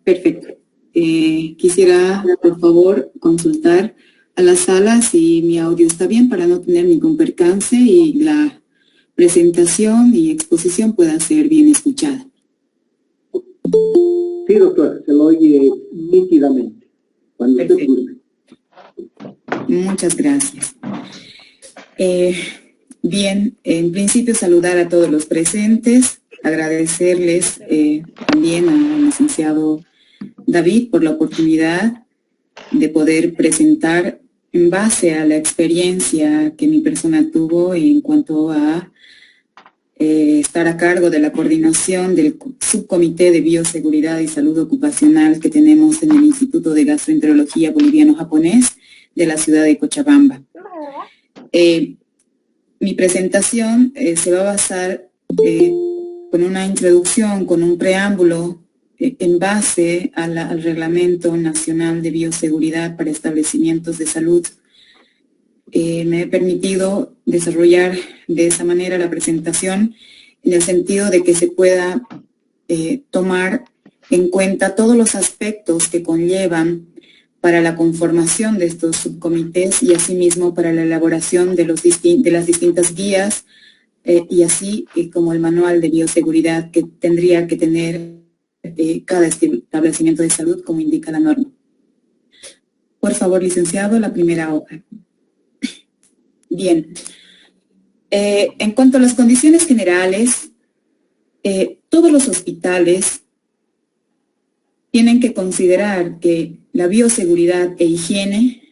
Perfecto. Quisiera, por favor, consultar a la sala si mi audio está bien para no tener ningún percance y la presentación y exposición pueda ser bien escuchada. Sí, doctora, se lo oye nítidamente. Cuando usted guste. Muchas gracias. Bien, en principio saludar a todos los presentes, agradecerles también al licenciado David por la oportunidad de poder presentar en base a la experiencia que mi persona tuvo en cuanto a estar a cargo de la coordinación del subcomité de bioseguridad y salud ocupacional que tenemos en el Instituto de Gastroenterología Boliviano-Japonés de la ciudad de Cochabamba. Mi presentación se va a basar con una introducción, con un preámbulo en base al Reglamento Nacional de Bioseguridad para Establecimientos de Salud. Me he permitido desarrollar de esa manera la presentación en el sentido de que se pueda tomar en cuenta todos los aspectos que conllevan para la conformación de estos subcomités y asimismo para la elaboración de las distintas guías y así como el manual de bioseguridad que tendría que tener cada establecimiento de salud como indica la norma. Por favor, licenciado, la primera hoja. Bien. En cuanto a las condiciones generales, todos los hospitales tienen que considerar que la bioseguridad e higiene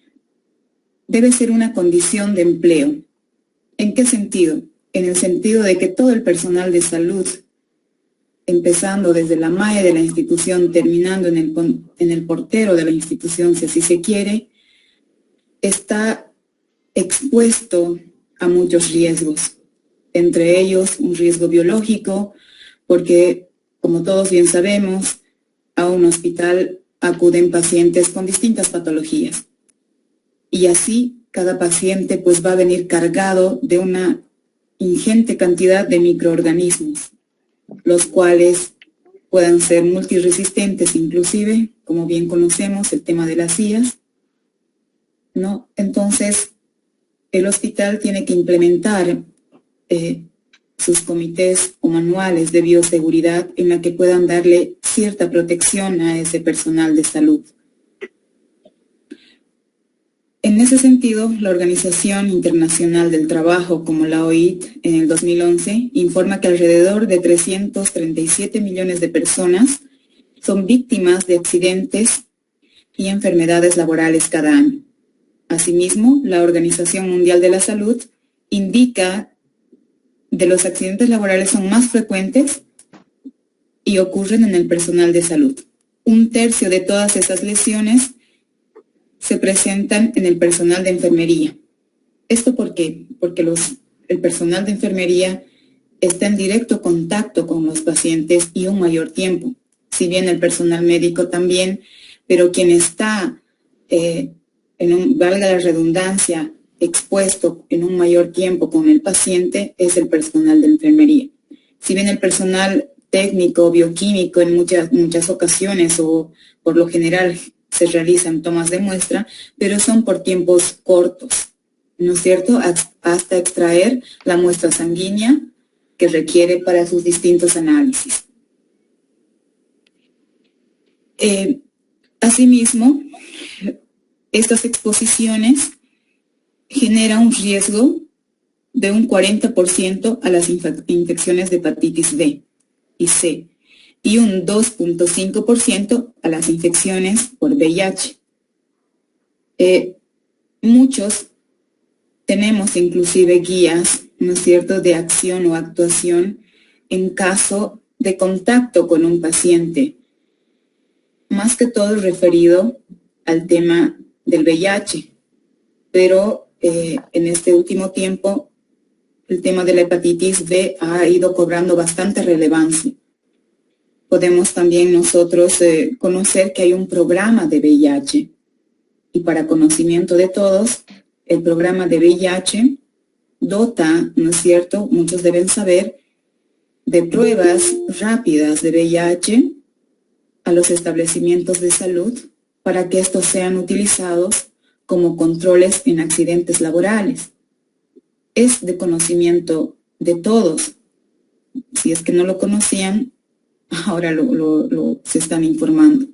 debe ser una condición de empleo. ¿En qué sentido? En el sentido de que todo el personal de salud, empezando desde la MAE de la institución, terminando en el portero de la institución, si así se quiere, está expuesto a muchos riesgos, entre ellos un riesgo biológico, porque, como todos bien sabemos, a un hospital acuden pacientes con distintas patologías. Y así, cada paciente pues va a venir cargado de una ingente cantidad de microorganismos, los cuales puedan ser multiresistentes inclusive, como bien conocemos, el tema de las IAS, ¿no? Entonces, el hospital tiene que implementar sus comités o manuales de bioseguridad en la que puedan darle cierta protección a ese personal de salud. En ese sentido, la Organización Internacional del Trabajo, como la OIT, en el 2011, informa que alrededor de 337 millones de personas son víctimas de accidentes y enfermedades laborales cada año. Asimismo, la Organización Mundial de la Salud indica que los accidentes laborales son más frecuentes y ocurren en el personal de salud. 1/3 de todas esas lesiones se presentan en el personal de enfermería. ¿Esto por qué? Porque el personal de enfermería está en directo contacto con los pacientes y un mayor tiempo. Si bien el personal médico también, pero quien está, valga la redundancia, expuesto en un mayor tiempo con el paciente es el personal de enfermería. Si bien el personal técnico, bioquímico en muchas ocasiones o por lo general se realizan tomas de muestra, pero son por tiempos cortos, ¿no es cierto? Hasta extraer la muestra sanguínea que requiere para sus distintos análisis. Asimismo, estas exposiciones generan un riesgo de un 40% a las infecciones de hepatitis B y C y un 2.5% a las infecciones por VIH. Muchos tenemos inclusive guías, ¿no es cierto?, de acción o actuación en caso de contacto con un paciente, más que todo referido al tema del VIH, pero en este último tiempo el tema de la hepatitis B ha ido cobrando bastante relevancia. Podemos también nosotros conocer que hay un programa de VIH y para conocimiento de todos, el programa de VIH dota, ¿no es cierto?, muchos deben saber, de pruebas rápidas de VIH a los establecimientos de salud para que estos sean utilizados como controles en accidentes laborales. Es de conocimiento de todos. Si es que no lo conocían, ahora se están informando.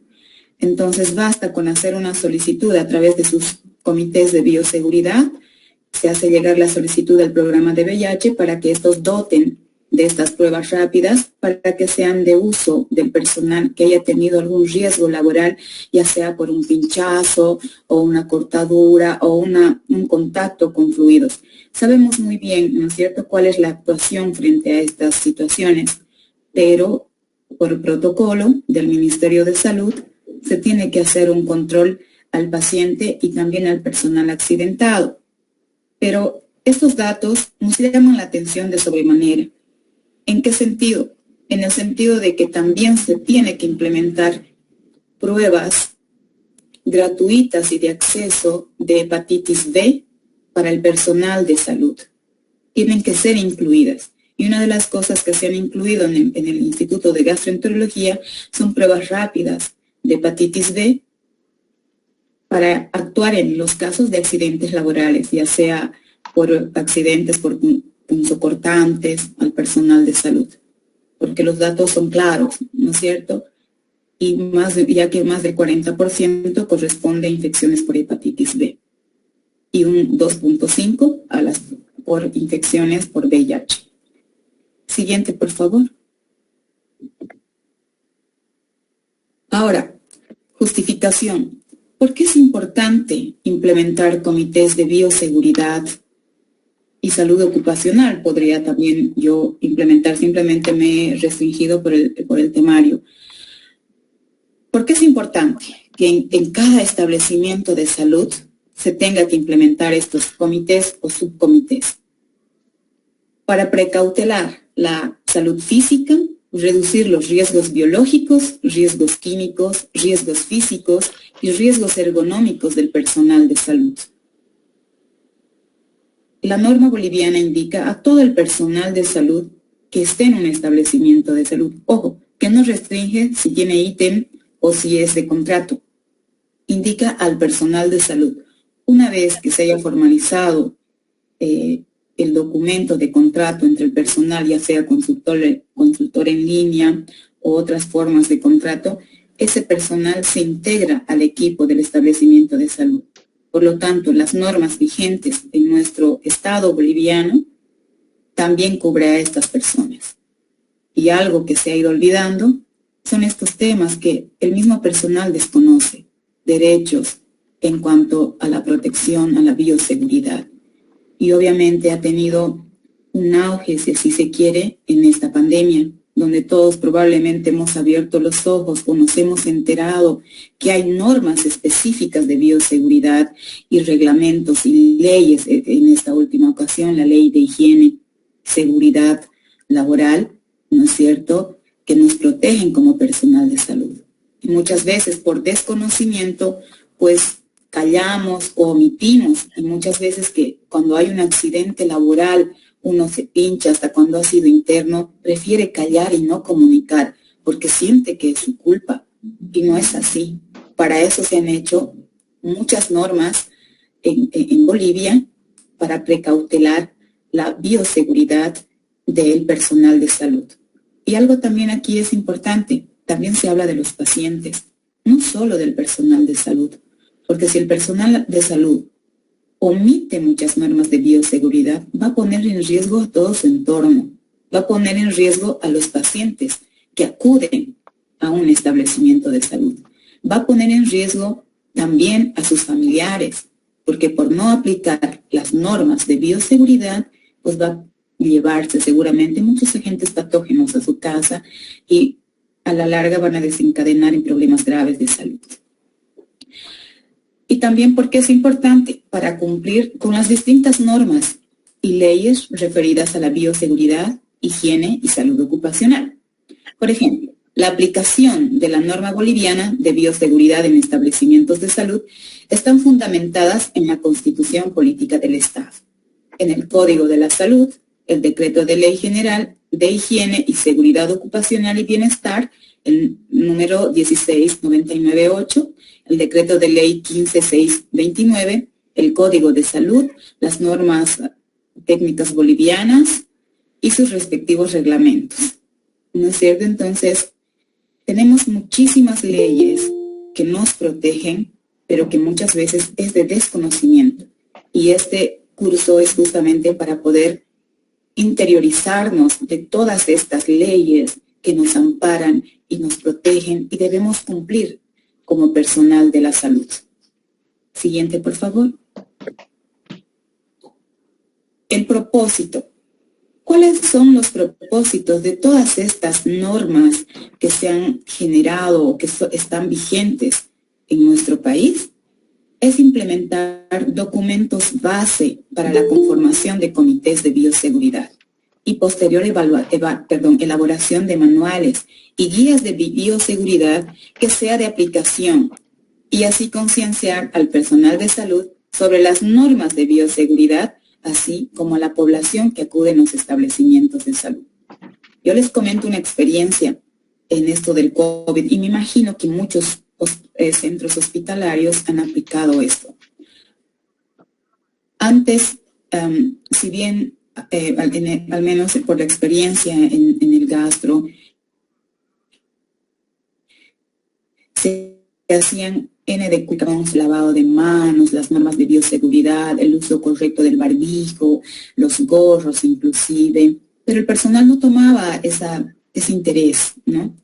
Entonces basta con hacer una solicitud a través de sus comités de bioseguridad. Se hace llegar la solicitud al programa de VIH para que estos doten de estas pruebas rápidas para que sean de uso del personal que haya tenido algún riesgo laboral, ya sea por un pinchazo o una cortadura o un contacto con fluidos. Sabemos muy bien, ¿no es cierto?, cuál es la actuación frente a estas situaciones, pero por protocolo del Ministerio de Salud se tiene que hacer un control al paciente y también al personal accidentado. Pero estos datos nos llaman la atención de sobremanera. ¿En qué sentido? En el sentido de que también se tiene que implementar pruebas gratuitas y de acceso de hepatitis B para el personal de salud. Tienen que ser incluidas. Y una de las cosas que se han incluido en el Instituto de Gastroenterología son pruebas rápidas de hepatitis B para actuar en los casos de accidentes laborales, ya sea por accidentes por punzocortantes al personal de salud, porque los datos son claros, ¿no es cierto? Y ya que más del 40% corresponde a infecciones por hepatitis B y un 2.5% por infecciones por VIH. Siguiente, por favor. Ahora, justificación. ¿Por qué es importante implementar comités de bioseguridad y salud ocupacional? Podría también yo implementar, simplemente me he restringido por el temario. ¿Por qué es importante que en cada establecimiento de salud se tenga que implementar estos comités o subcomités? Para precautelar la salud física, reducir los riesgos biológicos, riesgos químicos, riesgos físicos y riesgos ergonómicos del personal de salud. La norma boliviana indica a todo el personal de salud que esté en un establecimiento de salud. Ojo, que no restringe si tiene ítem o si es de contrato. Indica al personal de salud. Una vez que se haya formalizado el documento de contrato entre el personal, ya sea consultor en línea o otras formas de contrato, ese personal se integra al equipo del establecimiento de salud. Por lo tanto, las normas vigentes en nuestro estado boliviano también cubre a estas personas. Y algo que se ha ido olvidando son estos temas que el mismo personal desconoce, derechos en cuanto a la protección, a la bioseguridad. Y obviamente ha tenido un auge, si así se quiere, en esta pandemia, donde todos probablemente hemos abierto los ojos o nos hemos enterado que hay normas específicas de bioseguridad y reglamentos y leyes, en esta última ocasión, la ley de higiene, seguridad laboral, ¿no es cierto?, que nos protegen como personal de salud. Y muchas veces por desconocimiento, pues callamos o omitimos, y muchas veces que cuando hay un accidente laboral, uno se pincha, hasta cuando ha sido interno, prefiere callar y no comunicar, porque siente que es su culpa, y no es así. Para eso se han hecho muchas normas en Bolivia para precautelar la bioseguridad del personal de salud. Y algo también aquí es importante, también se habla de los pacientes, no solo del personal de salud, porque si el personal de salud omite muchas normas de bioseguridad, va a poner en riesgo a todo su entorno, va a poner en riesgo a los pacientes que acuden a un establecimiento de salud, va a poner en riesgo también a sus familiares, porque por no aplicar las normas de bioseguridad, pues va a llevarse seguramente muchos agentes patógenos a su casa y a la larga van a desencadenar en problemas graves de salud. Y también porque es importante para cumplir con las distintas normas y leyes referidas a la bioseguridad, higiene y salud ocupacional. Por ejemplo, la aplicación de la norma boliviana de bioseguridad en establecimientos de salud están fundamentadas en la Constitución Política del Estado, en el Código de la Salud, el Decreto de Ley General de Higiene y Seguridad Ocupacional y Bienestar el número 16998, el decreto de ley 15629, el Código de Salud, las normas técnicas bolivianas y sus respectivos reglamentos. ¿No es cierto? Entonces, tenemos muchísimas leyes que nos protegen, pero que muchas veces es de desconocimiento. Y este curso es justamente para poder interiorizarnos de todas estas leyes que nos amparan y nos protegen y debemos cumplir como personal de la salud. Siguiente, por favor. El propósito. ¿Cuáles son los propósitos de todas estas normas que se han generado o que están vigentes en nuestro país? Es implementar documentos base para la conformación de comités de bioseguridad y posterior elaboración de manuales y guías de bioseguridad que sea de aplicación y así concienciar al personal de salud sobre las normas de bioseguridad, así como a la población que acude en los establecimientos de salud. Yo les comento una experiencia en esto del COVID y me imagino que muchos centros hospitalarios han aplicado esto. Antes, si bien, al menos por la experiencia en el gastro, se hacían de cuidados, lavado de manos, las normas de bioseguridad, el uso correcto del barbijo, los gorros inclusive, pero el personal no tomaba ese interés, ¿no?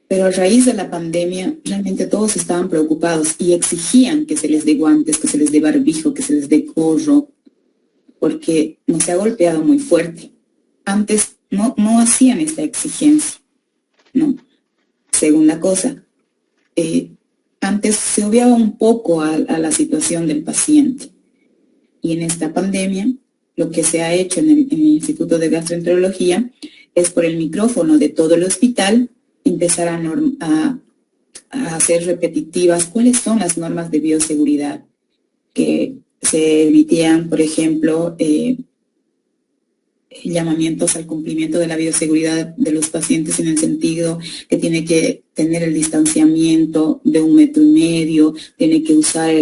Pero a raíz de la pandemia, realmente todos estaban preocupados y exigían que se les dé guantes, que se les dé barbijo, que se les dé gorro, porque nos ha golpeado muy fuerte. Antes no hacían esta exigencia, ¿no? Segunda cosa, antes se obviaba un poco a la situación del paciente. Y en esta pandemia, lo que se ha hecho en el Instituto de Gastroenterología es por el micrófono de todo el hospital empezar a hacer repetitivas cuáles son las normas de bioseguridad que se emitían, por ejemplo, llamamientos al cumplimiento de la bioseguridad de los pacientes en el sentido que tiene que tener el distanciamiento de 1,5 metros, tiene que usar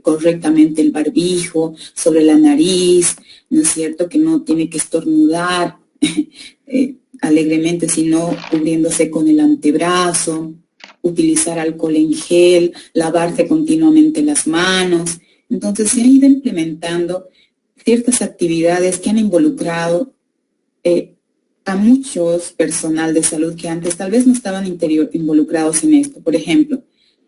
correctamente el barbijo sobre la nariz, ¿no es cierto? Que no tiene que estornudar alegremente, sino cubriéndose con el antebrazo, utilizar alcohol en gel, lavarse continuamente las manos. Entonces se ha ido implementando ciertas actividades que han involucrado a muchos personal de salud que antes tal vez no estaban involucrados en esto. Por ejemplo,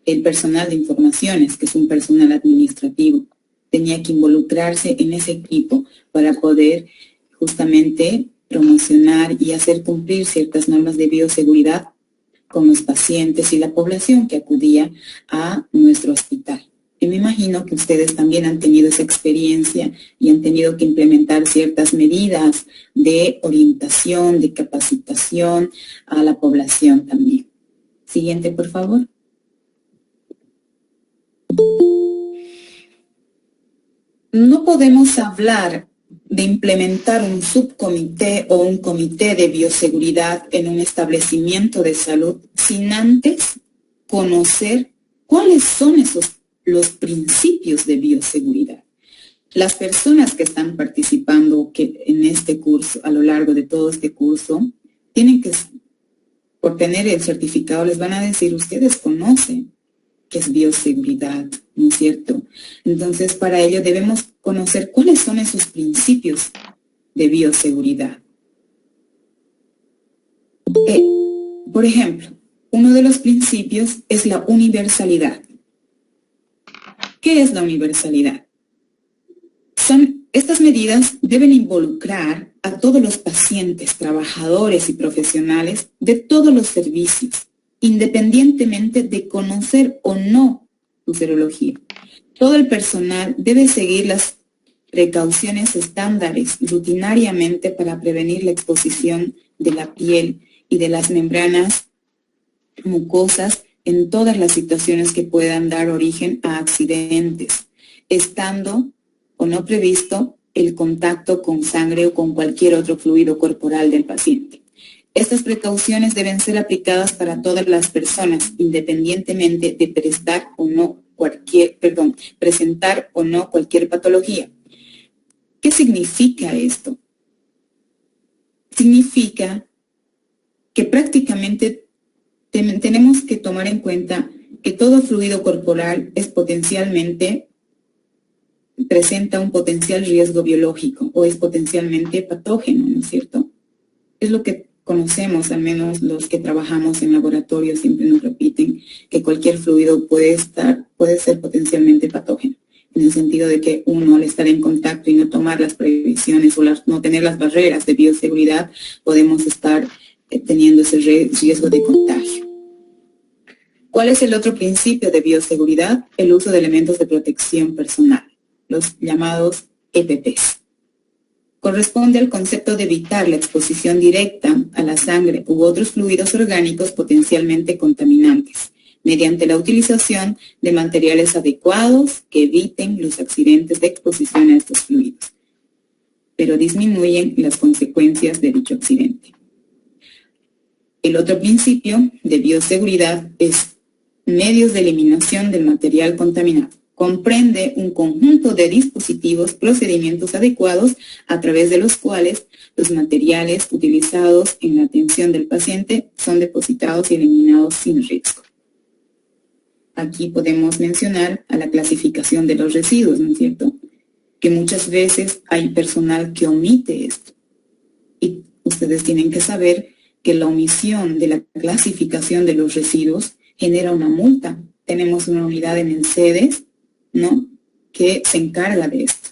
el personal de informaciones, que es un personal administrativo, tenía que involucrarse en ese equipo para poder justamente promocionar y hacer cumplir ciertas normas de bioseguridad con los pacientes y la población que acudía a nuestro hospital. Y me imagino que ustedes también han tenido esa experiencia y han tenido que implementar ciertas medidas de orientación, de capacitación a la población también. Siguiente, por favor. No podemos hablar de implementar un subcomité o un comité de bioseguridad en un establecimiento de salud sin antes conocer cuáles son los principios de bioseguridad. Las personas que están participando en este curso, a lo largo de todo este curso, tienen que, por tener el certificado, les van a decir, ustedes conocen qué es bioseguridad, ¿no es cierto? Entonces, para ello debemos conocer cuáles son esos principios de bioseguridad. Por ejemplo, uno de los principios es la universalidad. ¿Qué es la universalidad? Estas medidas deben involucrar a todos los pacientes, trabajadores y profesionales de todos los servicios, independientemente de conocer o no su serología. Todo el personal debe seguir las precauciones estándares rutinariamente para prevenir la exposición de la piel y de las membranas mucosas en todas las situaciones que puedan dar origen a accidentes, estando o no previsto el contacto con sangre o con cualquier otro fluido corporal del paciente. Estas precauciones deben ser aplicadas para todas las personas, independientemente de presentar o no cualquier patología. ¿Qué significa esto? Significa que prácticamente tenemos que tomar en cuenta que todo fluido corporal presenta un potencial riesgo biológico o es potencialmente patógeno, ¿no es cierto? Es lo que conocemos, al menos los que trabajamos en laboratorio siempre nos repiten que cualquier fluido puede ser potencialmente patógeno, en el sentido de que uno, al estar en contacto y no tomar las previsiones o no tener las barreras de bioseguridad, podemos estar teniendo ese riesgo de contagio. ¿Cuál es el otro principio de bioseguridad? El uso de elementos de protección personal, los llamados EPPs. Corresponde al concepto de evitar la exposición directa a la sangre u otros fluidos orgánicos potencialmente contaminantes, mediante la utilización de materiales adecuados que eviten los accidentes de exposición a estos fluidos, pero disminuyen las consecuencias de dicho accidente. El otro principio de bioseguridad es medios de eliminación del material contaminado. Comprende un conjunto de dispositivos, procedimientos adecuados a través de los cuales los materiales utilizados en la atención del paciente son depositados y eliminados sin riesgo. Aquí podemos mencionar a la clasificación de los residuos, ¿no es cierto? Que muchas veces hay personal que omite esto. Y ustedes tienen que saber que la omisión de la clasificación de los residuos genera una multa. Tenemos una unidad en el CEDES, ¿no?, que se encarga de esto.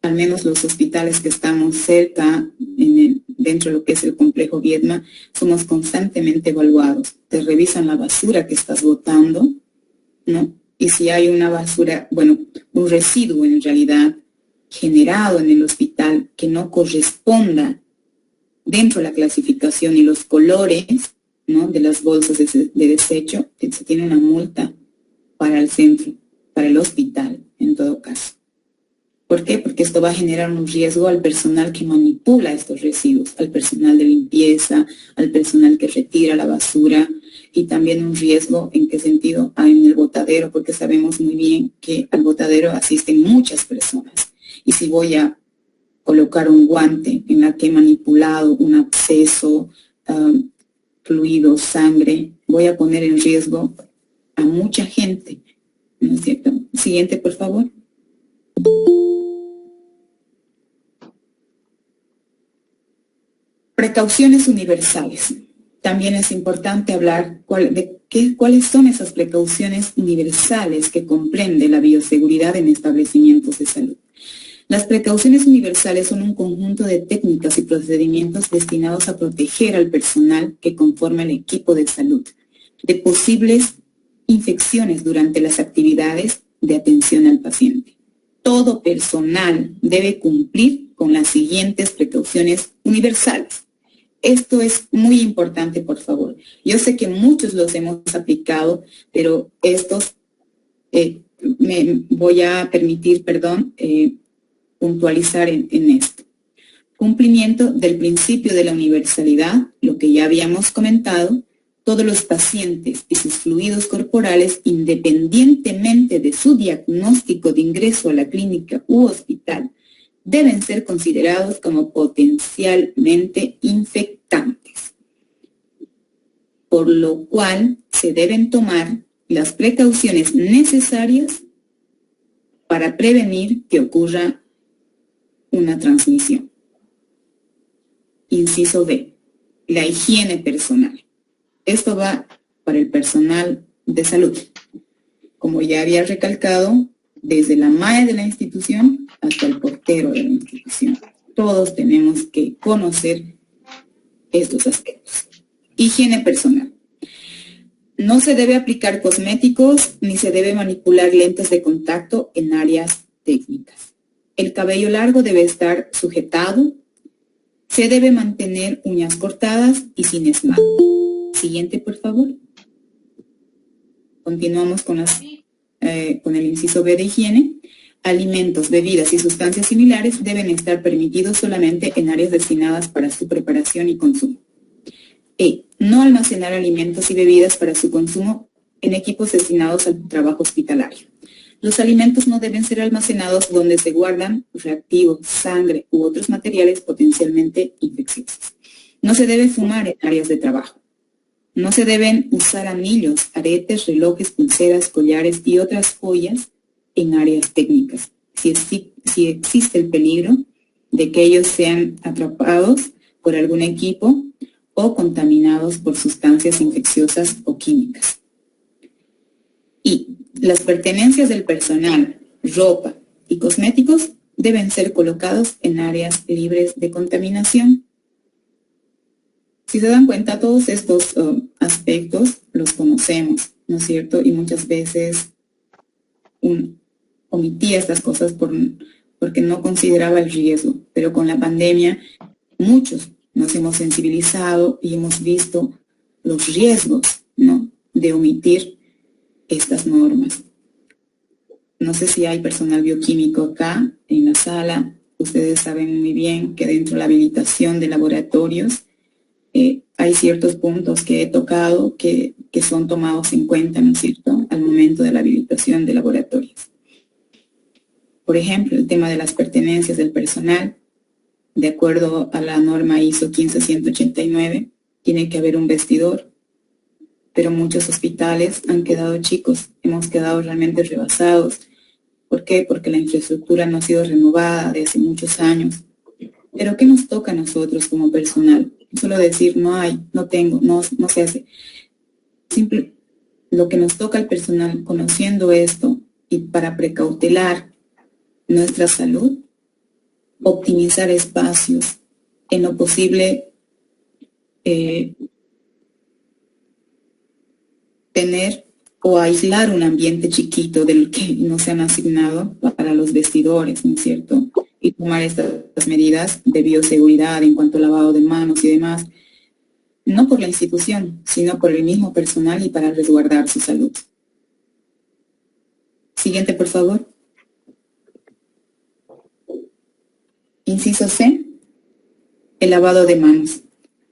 Al menos los hospitales que estamos cerca, dentro de lo que es el complejo Viedma, somos constantemente evaluados. Te revisan la basura que estás botando, ¿no? Y si hay una basura, un residuo en realidad generado en el hospital que no corresponda dentro de la clasificación y los colores, ¿no?, de las bolsas de desecho, se tiene una multa para el centro, para el hospital, en todo caso. ¿Por qué? Porque esto va a generar un riesgo al personal que manipula estos residuos, al personal de limpieza, al personal que retira la basura, y también un riesgo, ¿en qué sentido? En el botadero, porque sabemos muy bien que al botadero asisten muchas personas. Y si voy a colocar un guante en la que he manipulado un absceso, fluido, sangre, voy a poner en riesgo a mucha gente, ¿no es cierto? Siguiente, por favor. Precauciones universales. También es importante hablar cuáles son esas precauciones universales que comprende la bioseguridad en establecimientos de salud. Las precauciones universales son un conjunto de técnicas y procedimientos destinados a proteger al personal que conforma el equipo de salud de posibles infecciones durante las actividades de atención al paciente. Todo personal debe cumplir con las siguientes precauciones universales. Esto es muy importante, por favor. Yo sé que muchos los hemos aplicado, pero estos me voy a permitir, puntualizar en esto. Cumplimiento del principio de la universalidad, lo que ya habíamos comentado. Todos los pacientes y sus fluidos corporales, independientemente de su diagnóstico de ingreso a la clínica u hospital, deben ser considerados como potencialmente infectantes, por lo cual se deben tomar las precauciones necesarias para prevenir que ocurra una transmisión. Inciso B, la higiene personal. Esto va para el personal de salud. Como ya había recalcado, desde la MAE de la institución hasta el portero de la institución. Todos tenemos que conocer estos aspectos. Higiene personal. No se debe aplicar cosméticos ni se debe manipular lentes de contacto en áreas técnicas. El cabello largo debe estar sujetado. Se debe mantener uñas cortadas y sin esmalte. Siguiente, por favor. Continuamos con el inciso B de higiene. Alimentos, bebidas y sustancias similares deben estar permitidos solamente en áreas destinadas para su preparación y consumo. No almacenar alimentos y bebidas para su consumo en equipos destinados al trabajo hospitalario. Los alimentos no deben ser almacenados donde se guardan reactivos, sangre u otros materiales potencialmente infecciosos. No se debe fumar en áreas de trabajo. No se deben usar anillos, aretes, relojes, pulseras, collares y otras joyas en áreas técnicas, si existe el peligro de que ellos sean atrapados por algún equipo o contaminados por sustancias infecciosas o químicas. Y las pertenencias del personal, ropa y cosméticos deben ser colocados en áreas libres de contaminación. Si se dan cuenta, todos estos aspectos los conocemos, ¿no es cierto? Y muchas veces omitía estas cosas porque no consideraba el riesgo. Pero con la pandemia, muchos nos hemos sensibilizado y hemos visto los riesgos, ¿no?, de omitir estas normas. No sé si hay personal bioquímico acá en la sala. Ustedes saben muy bien que dentro de la habilitación de laboratorios hay ciertos puntos que he tocado que son tomados en cuenta, ¿no es cierto?, al momento de la habilitación de laboratorios. Por ejemplo, el tema de las pertenencias del personal. De acuerdo a la norma ISO 15189, tiene que haber un vestidor, pero muchos hospitales han quedado chicos, hemos quedado realmente rebasados. ¿Por qué? Porque la infraestructura no ha sido renovada desde hace muchos años. Pero ¿qué nos toca a nosotros como personal? Solo decir no hay, no tengo, no se hace. Lo que nos toca al personal, conociendo esto y para precautelar nuestra salud, optimizar espacios, en lo posible tener o aislar un ambiente chiquito del que nos han asignado para los vestidores, ¿no es cierto? Y tomar estas medidas de bioseguridad en cuanto al lavado de manos y demás, no por la institución, sino por el mismo personal y para resguardar su salud. Siguiente, por favor. Inciso C, el lavado de manos.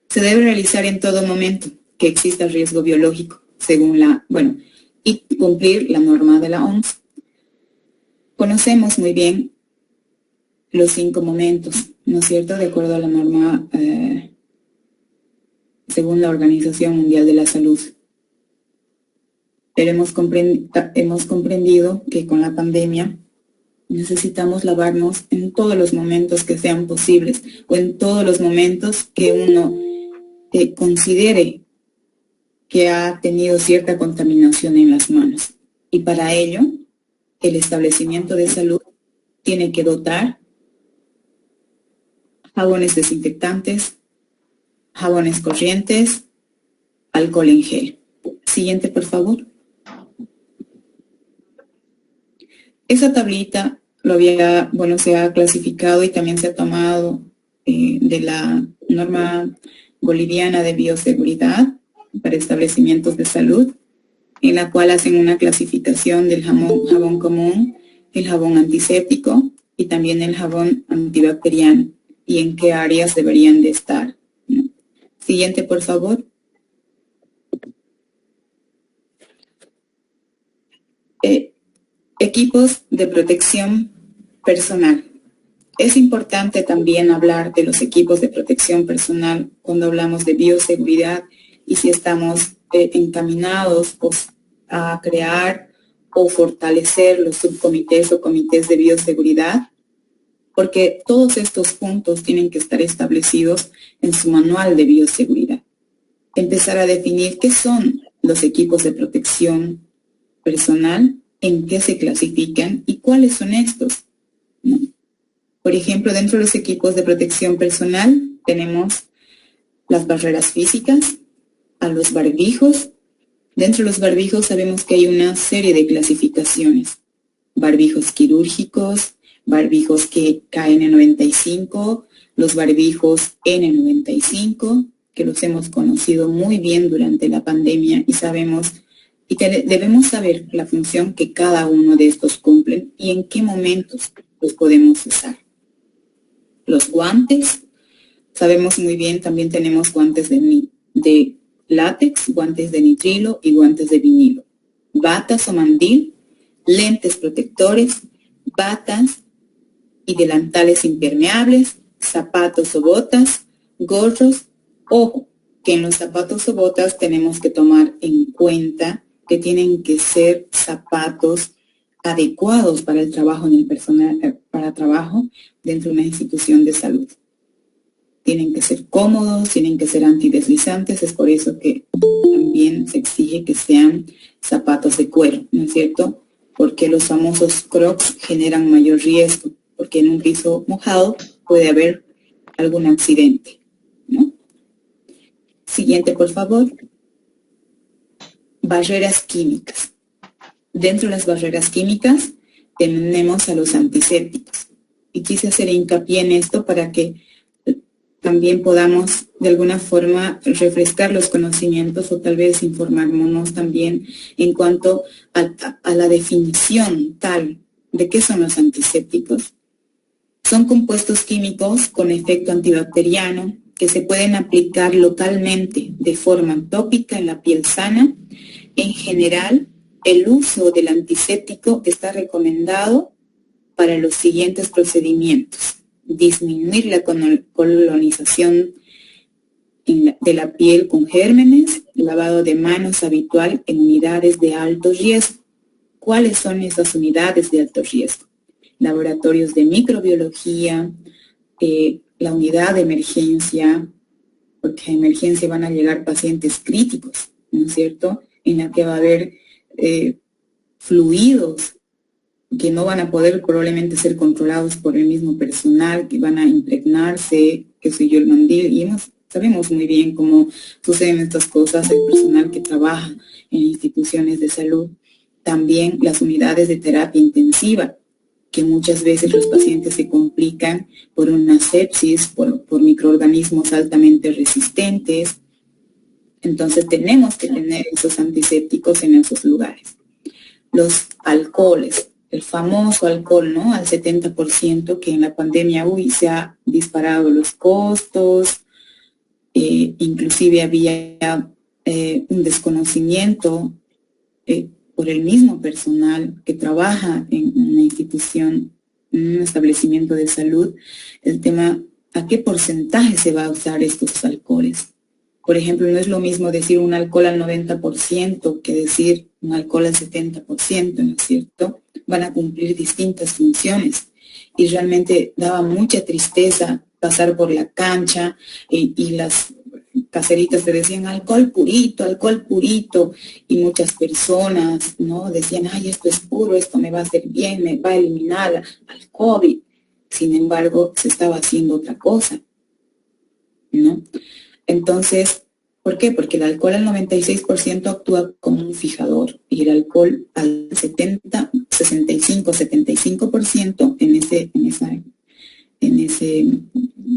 Se debe realizar en todo momento que exista riesgo biológico, según y cumplir la norma de la OMS. Conocemos muy bien los 5 momentos, ¿no es cierto?, de acuerdo a la norma según la Organización Mundial de la Salud. Pero hemos comprendido que con la pandemia necesitamos lavarnos en todos los momentos que sean posibles o en todos los momentos que uno considere que ha tenido cierta contaminación en las manos. Y para ello, el establecimiento de salud tiene que dotar jabones desinfectantes, jabones corrientes, alcohol en gel. Siguiente, por favor. Esa tablita se ha clasificado y también se ha tomado de la norma boliviana de bioseguridad para establecimientos de salud, en la cual hacen una clasificación del jabón común, el jabón antiséptico y también el jabón antibacteriano y en qué áreas deberían de estar, ¿no? Siguiente, por favor. Equipos de protección personal. Es importante también hablar de los equipos de protección personal cuando hablamos de bioseguridad y si estamos encaminados a crear o fortalecer los subcomités o comités de bioseguridad, porque todos estos puntos tienen que estar establecidos en su manual de bioseguridad. Empezar a definir qué son los equipos de protección personal, en qué se clasifican y cuáles son estos, ¿no? Por ejemplo, dentro de los equipos de protección personal tenemos las barreras físicas, a los barbijos. Dentro de los barbijos sabemos que hay una serie de clasificaciones. Barbijos quirúrgicos, barbijos que KN95, los barbijos N95, que los hemos conocido muy bien durante la pandemia y sabemos y debemos saber la función que cada uno de estos cumplen y en qué momentos los podemos usar. Los guantes, sabemos muy bien, también tenemos guantes de de látex, guantes de nitrilo y guantes de vinilo, batas o mandil, lentes protectores, batas y delantales impermeables, zapatos o botas, gorros. Ojo, que en los zapatos o botas tenemos que tomar en cuenta que tienen que ser zapatos adecuados para el trabajo en el personal, para trabajo dentro de una institución de salud. Tienen que ser cómodos, tienen que ser antideslizantes, es por eso que también se exige que sean zapatos de cuero, ¿no es cierto? Porque los famosos Crocs generan mayor riesgo, porque en un piso mojado puede haber algún accidente, ¿no? Siguiente, por favor. Barreras químicas. Dentro de las barreras químicas tenemos a los antisépticos. Y quise hacer hincapié en esto para que también podamos de alguna forma refrescar los conocimientos o tal vez informarnos también en cuanto a la definición tal de qué son los antisépticos. Son compuestos químicos con efecto antibacteriano que se pueden aplicar localmente de forma tópica en la piel sana. En general, el uso del antiséptico está recomendado para los siguientes procedimientos: disminuir la colonización de la piel con gérmenes, lavado de manos habitual en unidades de alto riesgo. ¿Cuáles son esas unidades de alto riesgo? Laboratorios de microbiología, la unidad de emergencia, porque a emergencia van a llegar pacientes críticos, ¿no es cierto?, en la que va a haber fluidos que no van a poder probablemente ser controlados por el mismo personal, que van a impregnarse, qué sé yo, el mandil, y sabemos muy bien cómo suceden estas cosas, el personal que trabaja en instituciones de salud. También las unidades de terapia intensiva, que muchas veces los pacientes se complican por una sepsis, por microorganismos altamente resistentes. Entonces tenemos que tener esos antisépticos en esos lugares. Los alcoholes, el famoso alcohol, ¿no?, al 70%, que en la pandemia, se ha disparado los costos, inclusive había un desconocimiento por el mismo personal que trabaja en una institución, en un establecimiento de salud, el tema a qué porcentaje se va a usar estos alcoholes. Por ejemplo, no es lo mismo decir un alcohol al 90% que decir un alcohol al 70%, ¿no es cierto? Van a cumplir distintas funciones. Y realmente daba mucha tristeza pasar por la cancha y las caseritas te decían alcohol purito, y muchas personas, ¿no?, decían, ay, esto es puro, esto me va a hacer bien, me va a eliminar al COVID. Sin embargo, se estaba haciendo otra cosa, ¿no? Entonces, ¿por qué? Porque el alcohol al 96% actúa como un fijador y el alcohol al 75%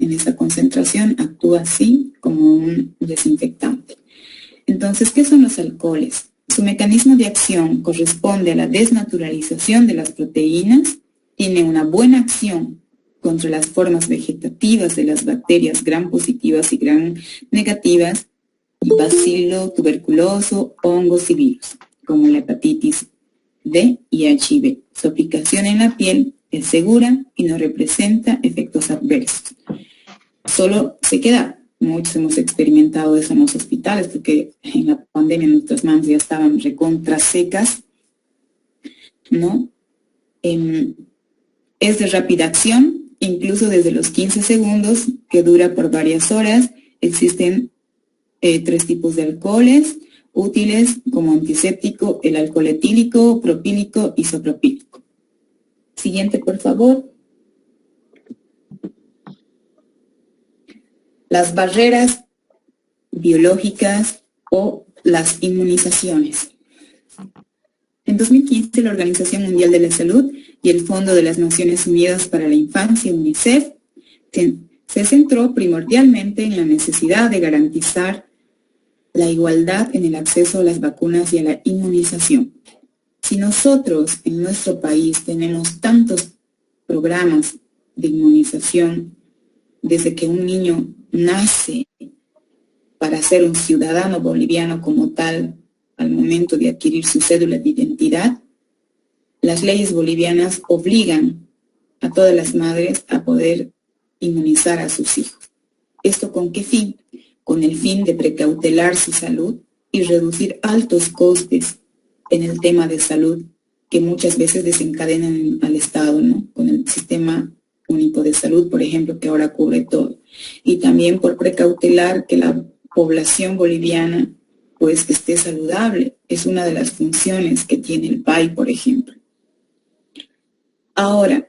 en esa concentración actúa así como un desinfectante. Entonces, ¿qué son los alcoholes? Su mecanismo de acción corresponde a la desnaturalización de las proteínas, tiene una buena acción contra las formas vegetativas de las bacterias gram positivas y gram negativas, bacilo, tuberculoso, hongos y virus, como la hepatitis D y HIV. Su aplicación en la piel es segura y no representa efectos adversos. Solo se queda, muchos hemos experimentado eso en los hospitales, porque en la pandemia nuestras manos ya estaban recontra secas, ¿no? Es de rápida acción, incluso desde los 15 segundos, que dura por varias horas. Existen 3 tipos de alcoholes útiles como antiséptico: el alcohol etílico, propílico, isopropílico. Siguiente, por favor. Las barreras biológicas o las inmunizaciones. En 2015, la Organización Mundial de la Salud y el Fondo de las Naciones Unidas para la Infancia, UNICEF, se centró primordialmente en la necesidad de garantizar la igualdad en el acceso a las vacunas y a la inmunización. Si nosotros en nuestro país tenemos tantos programas de inmunización desde que un niño nace, para ser un ciudadano boliviano como tal al momento de adquirir su cédula de identidad, las leyes bolivianas obligan a todas las madres a poder inmunizar a sus hijos. ¿Esto con qué fin? Con el fin de precautelar su salud y reducir altos costes en el tema de salud que muchas veces desencadenan al Estado, ¿no? Con el sistema único de salud, por ejemplo, que ahora cubre todo. Y también por precautelar que la población boliviana pues esté saludable. Es una de las funciones que tiene el PAI, por ejemplo. Ahora,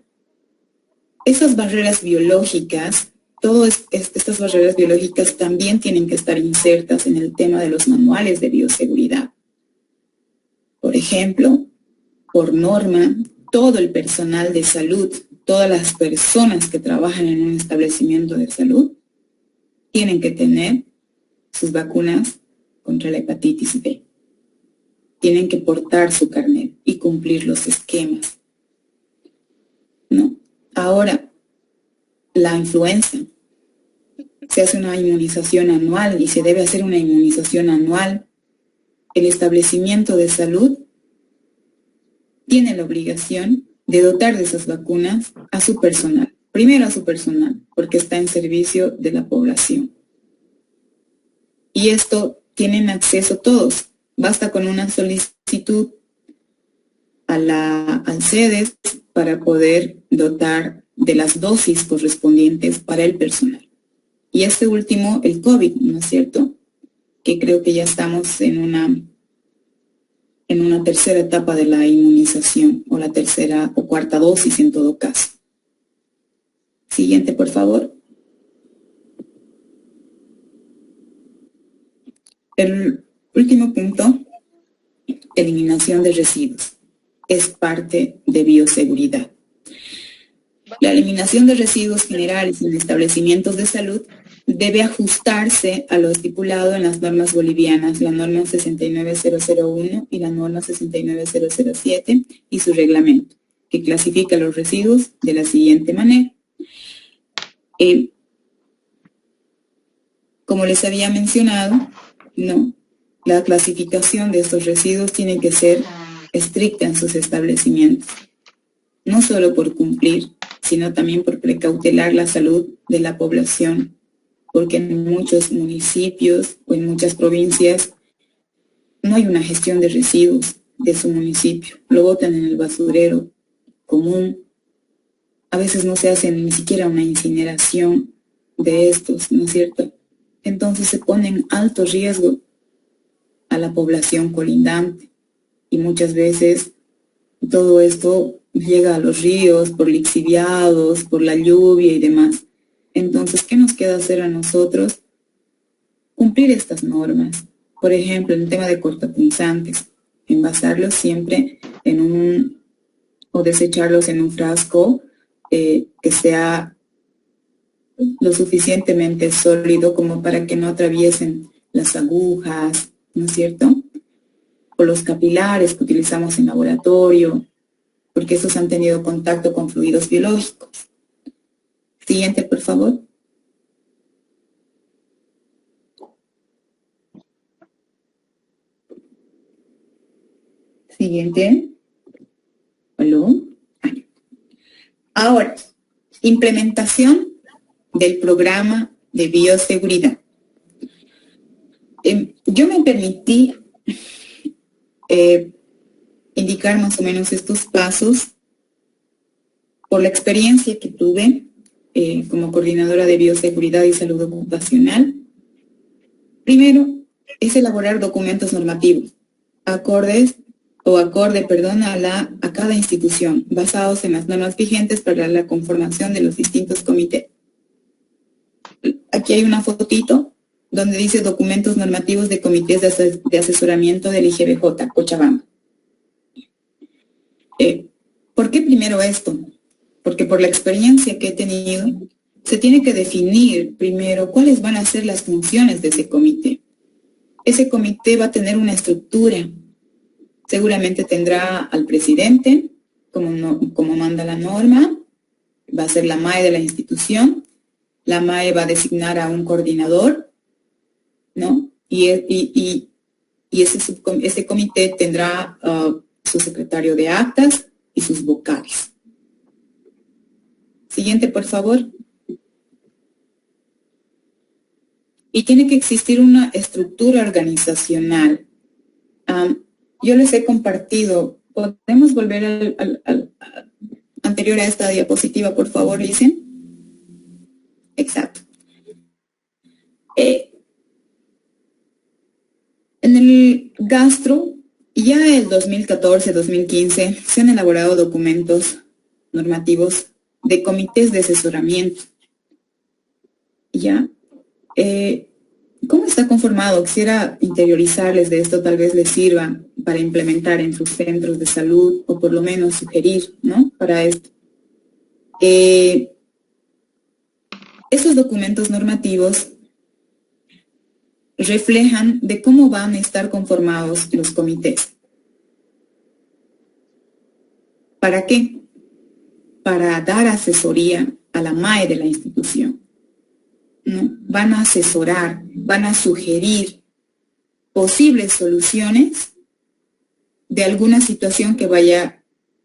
esas barreras biológicas, todas estas barreras biológicas también tienen que estar insertas en el tema de los manuales de bioseguridad. Por ejemplo, por norma, todo el personal de salud, todas las personas que trabajan en un establecimiento de salud, tienen que tener sus vacunas contra la hepatitis B. Tienen que portar su carnet y cumplir los esquemas, ¿no? Ahora, la influenza. Se hace una inmunización anual y se debe hacer una inmunización anual. El establecimiento de salud tiene la obligación de dotar de esas vacunas a su personal. Primero a su personal, porque está en servicio de la población. Y esto tienen acceso todos. Basta con una solicitud al CEDES para poder dotar de las dosis correspondientes para el personal. Y este último, el COVID, ¿no es cierto? Que creo que ya estamos en una tercera etapa de la inmunización, o la tercera o cuarta dosis en todo caso. Siguiente, por favor. El último punto, eliminación de residuos. Es parte de bioseguridad. La eliminación de residuos generales en establecimientos de salud debe ajustarse a lo estipulado en las normas bolivianas, la norma 69001 y la norma 69007 y su reglamento, que clasifica los residuos de la siguiente manera. Como les había mencionado, no, la clasificación de estos residuos tiene que ser estricta en sus establecimientos, no solo por cumplir, sino también por precautelar la salud de la población, porque en muchos municipios o en muchas provincias no hay una gestión de residuos de su municipio, lo botan en el basurero común, a veces no se hace ni siquiera una incineración de estos, ¿no es cierto? Entonces se pone en alto riesgo a la población colindante y muchas veces todo esto llega a los ríos por lixiviados, por la lluvia y demás. Entonces, ¿qué nos queda hacer a nosotros? Cumplir estas normas. Por ejemplo, en el tema de cortopunzantes, envasarlos siempre o desecharlos en un frasco que sea lo suficientemente sólido como para que no atraviesen las agujas, ¿no es cierto? O los capilares que utilizamos en laboratorio, porque esos han tenido contacto con fluidos biológicos. Siguiente, por favor. Siguiente. ¿Aló? Ahora, implementación del programa de bioseguridad. Yo me permití indicar más o menos estos pasos por la experiencia que tuve como coordinadora de bioseguridad y salud ocupacional. Primero, es elaborar documentos normativos acorde a cada institución, basados en las normas vigentes para la conformación de los distintos comités. Aquí hay una fotito donde dice documentos normativos de comités de asesoramiento del IGBJ, Cochabamba. ¿Por qué primero esto? Porque por la experiencia que he tenido, se tiene que definir primero cuáles van a ser las funciones de ese comité. Ese comité va a tener una estructura. Seguramente tendrá al presidente, como manda la norma, va a ser la MAE de la institución. La MAE va a designar a un coordinador ¿no? Y ese comité tendrá su secretario de actas y sus vocales. Siguiente, por favor. Y tiene que existir una estructura organizacional. Yo les he compartido. ¿Podemos volver anterior a esta diapositiva, por favor, Licen? Exacto. En el gastro, ya el 2014-2015 se han elaborado documentos normativos de comités de asesoramiento. ¿Ya? ¿Cómo está conformado? Quisiera interiorizarles de esto, tal vez les sirva para implementar en sus centros de salud o por lo menos sugerir, ¿no? Para esto. Esos documentos normativos reflejan de cómo van a estar conformados los comités. ¿Para qué? Para dar asesoría a la MAE de la institución, ¿no? Van a asesorar, van a sugerir posibles soluciones de alguna situación que vaya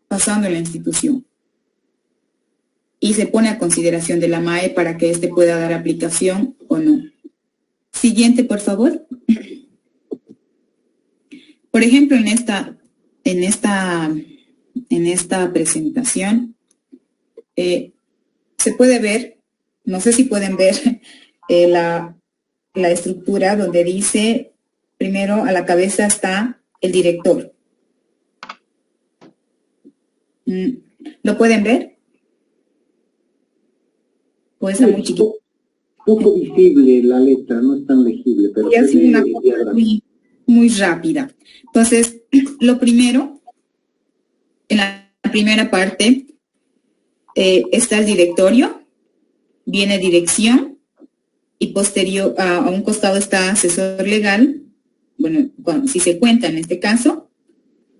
pasando en la institución. Y se pone a consideración de la MAE para que éste pueda dar aplicación o no. Siguiente, por favor. Por ejemplo, en esta presentación se puede ver, no sé si pueden ver la estructura donde dice, primero a la cabeza está el director. ¿Lo pueden ver? ¿O está muy chiquito? Poco visible la letra, no es tan legible, pero es una cosa muy rápida. Entonces, lo primero, en la primera parte, está el directorio, viene dirección, y posterior, a un costado está asesor legal, bueno, si se cuenta en este caso,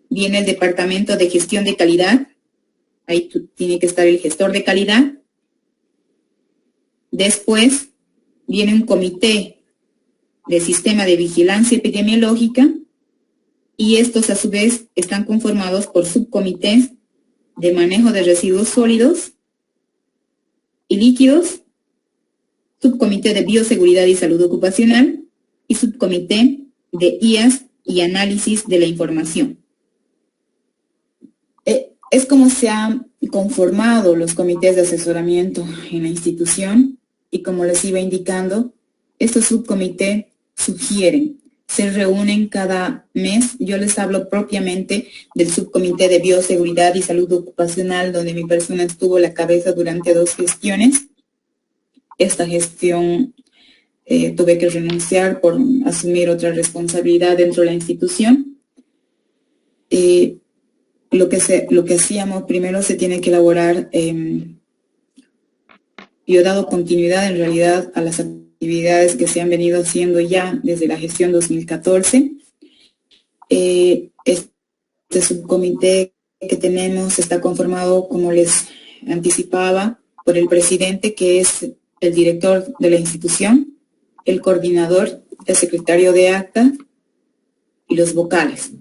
viene el departamento de gestión de calidad, ahí tiene que estar el gestor de calidad. Después viene un comité de sistema de vigilancia epidemiológica y estos a su vez están conformados por subcomités de manejo de residuos sólidos y líquidos, subcomité de bioseguridad y salud ocupacional y subcomité de IAS y análisis de la información. Es como se han conformado los comités de asesoramiento en la institución y como les iba indicando, estos subcomités sugieren, se reúnen cada mes. Yo les hablo propiamente del subcomité de bioseguridad y salud ocupacional, donde mi persona estuvo a la cabeza durante 2 gestiones. Esta gestión tuve que renunciar por asumir otra responsabilidad dentro de la institución. Lo que hacíamos primero se tiene que elaborar, yo he dado continuidad en realidad a las actividades que se han venido haciendo ya desde la gestión 2014. Este subcomité que tenemos está conformado, como les anticipaba, por el presidente, que es el director de la institución, el coordinador, el secretario de acta y los vocales.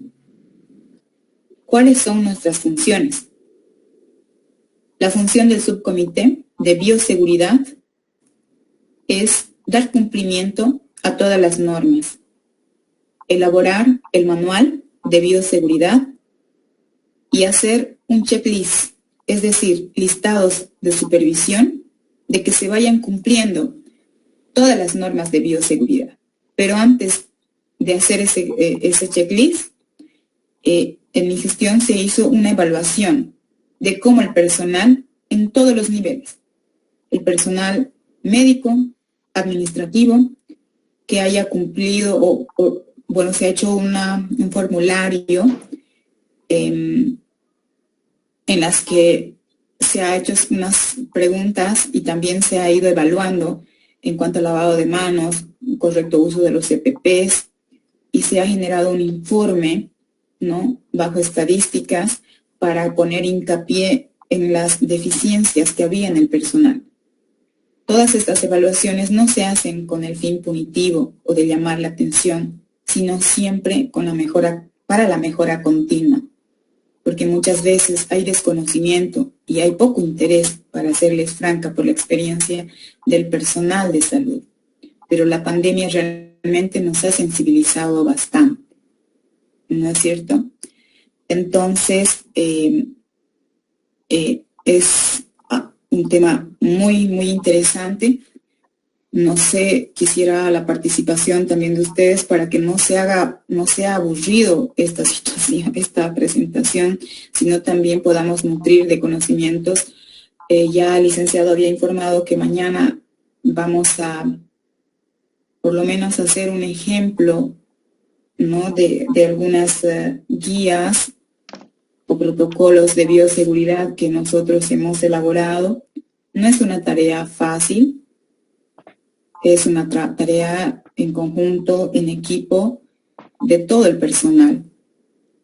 ¿Cuáles son nuestras funciones? La función del subcomité de bioseguridad es dar cumplimiento a todas las normas, elaborar el manual de bioseguridad y hacer un checklist, es decir, listados de supervisión de que se vayan cumpliendo todas las normas de bioseguridad. Pero antes de hacer ese checklist, en mi gestión se hizo una evaluación de cómo el personal en todos los niveles, el personal médico, administrativo, que haya cumplido bueno, se ha hecho un formulario en las que se ha hecho unas preguntas y también se ha ido evaluando en cuanto al lavado de manos, correcto uso de los EPPs, y se ha generado un informe, ¿no?, bajo estadísticas para poner hincapié en las deficiencias que había en el personal. Todas estas evaluaciones no se hacen con el fin punitivo o de llamar la atención, sino siempre con para la mejora continua, porque muchas veces hay desconocimiento y hay poco interés, para serles franca, por la experiencia del personal de salud. Pero la pandemia realmente nos ha sensibilizado bastante, ¿no es cierto? Entonces, es un tema muy, muy interesante. No sé, quisiera la participación también de ustedes para que no sea aburrido esta situación, esta presentación, sino también podamos nutrir de conocimientos. Ya el licenciado había informado que mañana vamos a, por lo menos, hacer un ejemplo, ¿no?, de algunas guías o protocolos de bioseguridad que nosotros hemos elaborado. No es una tarea fácil, es una tarea en conjunto, en equipo, de todo el personal.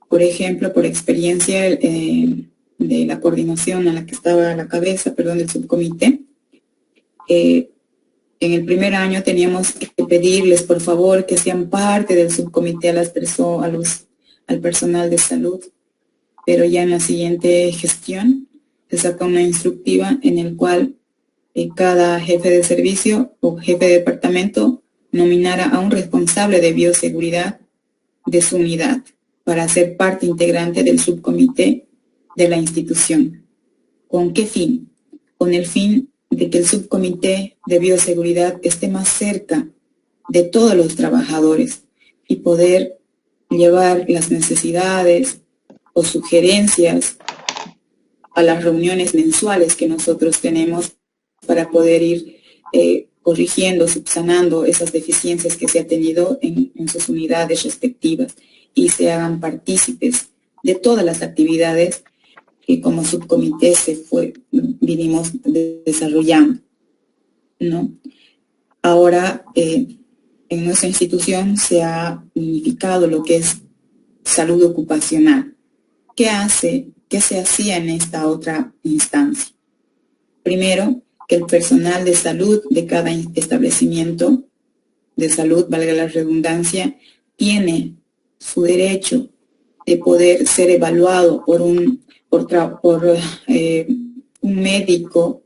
Por ejemplo, por experiencia de la coordinación a la que estaba a la cabeza, del subcomité, en el primer año teníamos que pedirles, por favor, que sean parte del subcomité al personal de salud. Pero ya en la siguiente gestión se saca una instructiva en el cual cada jefe de servicio o jefe de departamento nominara a un responsable de bioseguridad de su unidad para ser parte integrante del subcomité de la institución. ¿Con qué fin? Con el fin de que el subcomité de bioseguridad esté más cerca de todos los trabajadores y poder llevar las necesidades o sugerencias a las reuniones mensuales que nosotros tenemos para poder ir corrigiendo, subsanando esas deficiencias que se ha tenido en sus unidades respectivas, y se hagan partícipes de todas las actividades que como subcomité vinimos desarrollando, ¿no? Ahora, en nuestra institución se ha unificado lo que es salud ocupacional. ¿Qué se hacía en esta otra instancia? Primero, que el personal de salud de cada establecimiento de salud, valga la redundancia, tiene su derecho de poder ser evaluado por un médico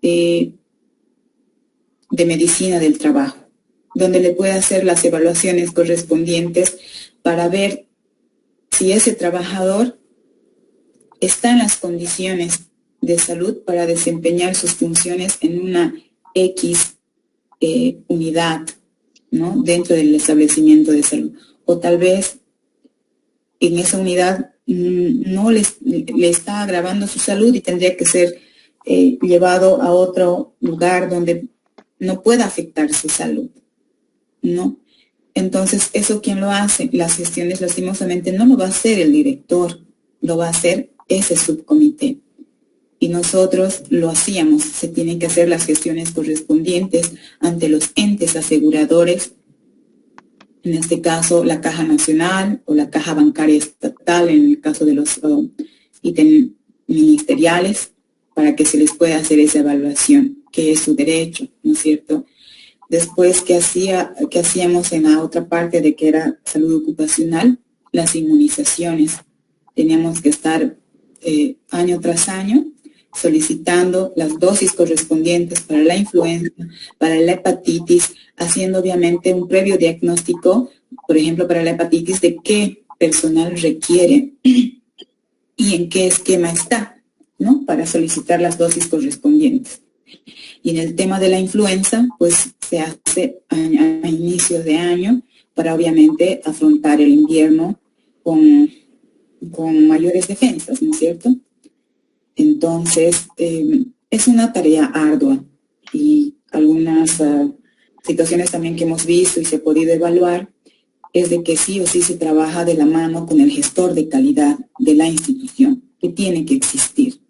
de medicina del trabajo, donde le puede hacer las evaluaciones correspondientes para ver si ese trabajador está en las condiciones de salud para desempeñar sus funciones en una X unidad, ¿no?, dentro del establecimiento de salud. O tal vez en esa unidad no le está agravando su salud y tendría que ser llevado a otro lugar donde no pueda afectar su salud, ¿no? Entonces, ¿eso quién lo hace? Las gestiones, lastimosamente, no lo va a hacer el director, lo va a hacer ese subcomité. Y nosotros lo hacíamos. Se tienen que hacer las gestiones correspondientes ante los entes aseguradores, en este caso la Caja Nacional o la Caja Bancaria Estatal, en el caso de los ítems ministeriales, para que se les pueda hacer esa evaluación, que es su derecho, ¿no es cierto? Después, ¿qué hacíamos en la otra parte de que era salud ocupacional? Las inmunizaciones. Teníamos que estar año tras año solicitando las dosis correspondientes para la influenza, para la hepatitis, haciendo obviamente un previo diagnóstico, por ejemplo, para la hepatitis, de qué personal requiere y en qué esquema está, ¿no?, para solicitar las dosis correspondientes. Y en el tema de la influenza, pues se hace a inicios de año para obviamente afrontar el invierno con mayores defensas, ¿no es cierto? Entonces, es una tarea ardua, y algunas situaciones también que hemos visto y se ha podido evaluar es de que sí o sí se trabaja de la mano con el gestor de calidad de la institución, que tiene que existir,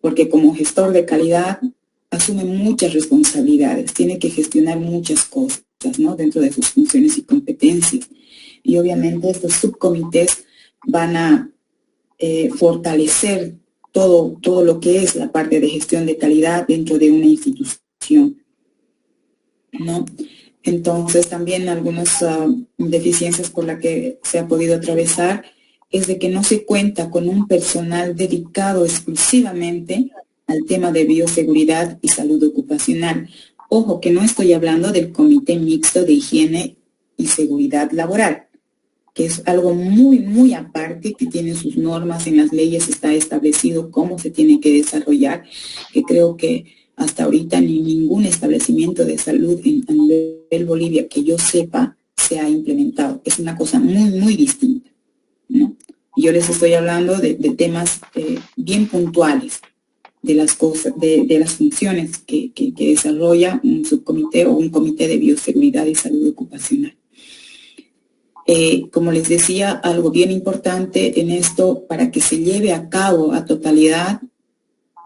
porque como gestor de calidad asume muchas responsabilidades, tiene que gestionar muchas cosas, ¿no?, dentro de sus funciones y competencias. Y obviamente estos subcomités van a fortalecer todo lo que es la parte de gestión de calidad dentro de una institución, ¿no? Entonces también algunas deficiencias por las que se ha podido atravesar es de que no se cuenta con un personal dedicado exclusivamente al tema de bioseguridad y salud ocupacional. Ojo, que no estoy hablando del Comité Mixto de Higiene y Seguridad Laboral, que es algo muy, muy aparte, que tiene sus normas, en las leyes está establecido cómo se tiene que desarrollar, que creo que hasta ahorita ni ningún establecimiento de salud a nivel Bolivia que yo sepa se ha implementado. Es una cosa muy, muy distinta, ¿no? Y yo les estoy hablando de temas bien puntuales, de las cosas, de las funciones que desarrolla un subcomité o un comité de bioseguridad y salud ocupacional. Como les decía, algo bien importante en esto para que se lleve a cabo a totalidad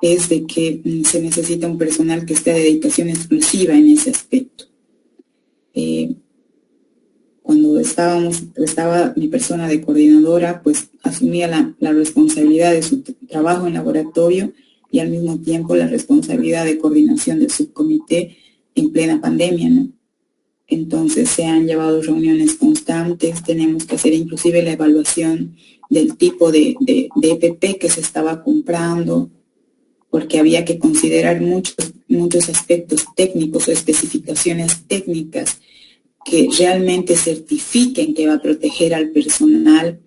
es de que se necesita un personal que esté de dedicación exclusiva en ese aspecto. Cuando estaba mi persona de coordinadora, pues asumía la responsabilidad de su trabajo en laboratorio y al mismo tiempo la responsabilidad de coordinación del subcomité en plena pandemia, ¿no? Entonces se han llevado reuniones constantes, tenemos que hacer inclusive la evaluación del tipo de EPP que se estaba comprando, porque había que considerar muchos aspectos técnicos o especificaciones técnicas que realmente certifiquen que va a proteger al personal.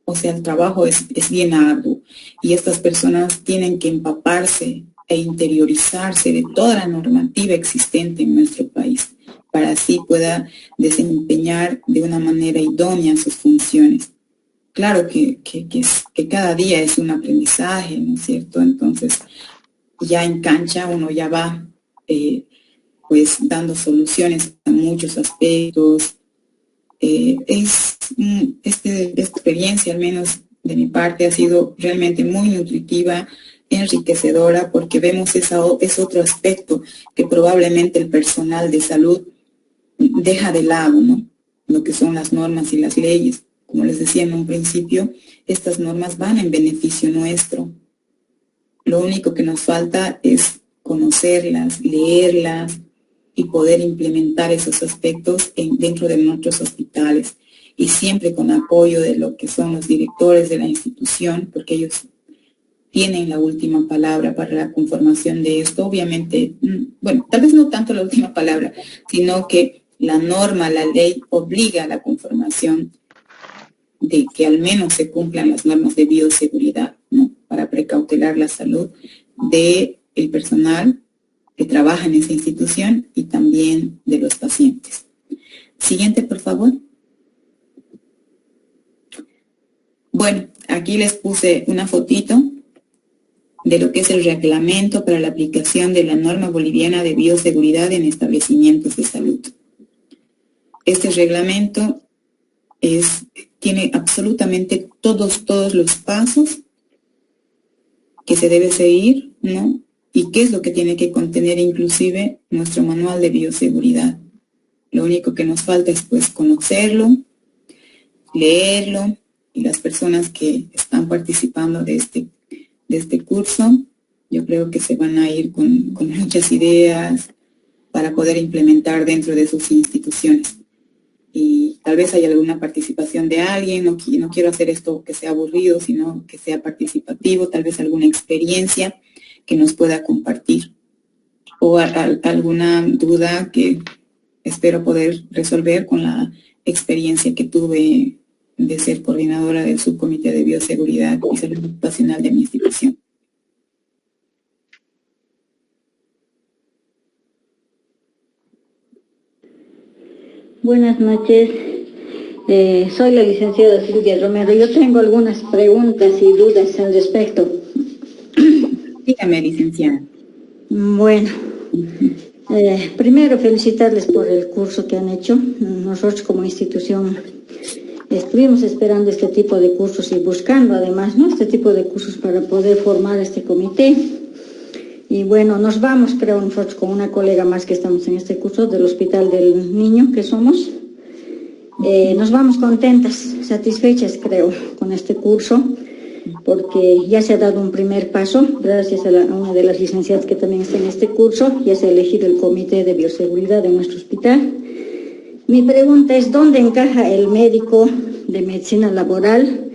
O sea, el trabajo es bien arduo y estas personas tienen que empaparse e interiorizarse de toda la normativa existente en nuestro país para así pueda desempeñar de una manera idónea sus funciones. Claro que cada día es un aprendizaje, ¿no es cierto? Entonces, ya en cancha uno ya va pues dando soluciones a muchos aspectos. Esta experiencia, al menos de mi parte, ha sido realmente muy nutritiva, enriquecedora, porque vemos es otro aspecto que probablemente el personal de salud deja de lado, ¿no? Lo que son las normas y las leyes. Como les decía en un principio, estas normas van en beneficio nuestro. Lo único que nos falta es conocerlas, leerlas y poder implementar esos aspectos dentro de nuestros hospitales y siempre con apoyo de lo que son los directores de la institución, porque ellos tienen la última palabra para la conformación de esto. Obviamente, bueno, tal vez no tanto la última palabra, sino que la norma, la ley obliga a la conformación de que al menos se cumplan las normas de bioseguridad, ¿no? Para precautelar la salud del personal que trabaja en esa institución y también de los pacientes. Siguiente, por favor. Bueno, aquí les puse una fotito de lo que es el reglamento para la aplicación de la norma boliviana de bioseguridad en establecimientos de salud. Este reglamento tiene absolutamente todos los pasos que se debe seguir, ¿no? Y qué es lo que tiene que contener inclusive nuestro manual de bioseguridad. Lo único que nos falta es pues conocerlo, leerlo, y las personas que están participando de este curso, yo creo que se van a ir con muchas ideas para poder implementar dentro de sus instituciones. Y tal vez haya alguna participación de alguien, no quiero hacer esto que sea aburrido, sino que sea participativo, tal vez alguna experiencia que nos pueda compartir o alguna duda que espero poder resolver con la experiencia que tuve de ser coordinadora del subcomité de bioseguridad y salud ocupacional de mi institución. Buenas noches, soy la licenciada Silvia Romero. Yo tengo algunas preguntas y dudas al respecto. Dígame, licenciada. Bueno, primero felicitarles por el curso que han hecho. Nosotros como institución estuvimos esperando este tipo de cursos y buscando además, ¿no?, este tipo de cursos para poder formar este comité. Y bueno, nos vamos, creo, nosotros con una colega más que estamos en este curso del Hospital del Niño, que somos. Nos vamos contentas, satisfechas, creo, con este curso. porque ya se ha dado un primer paso, gracias a una de las licenciadas que también está en este curso, ya se ha elegido el Comité de Bioseguridad de nuestro hospital. Mi pregunta es, ¿dónde encaja el médico de medicina laboral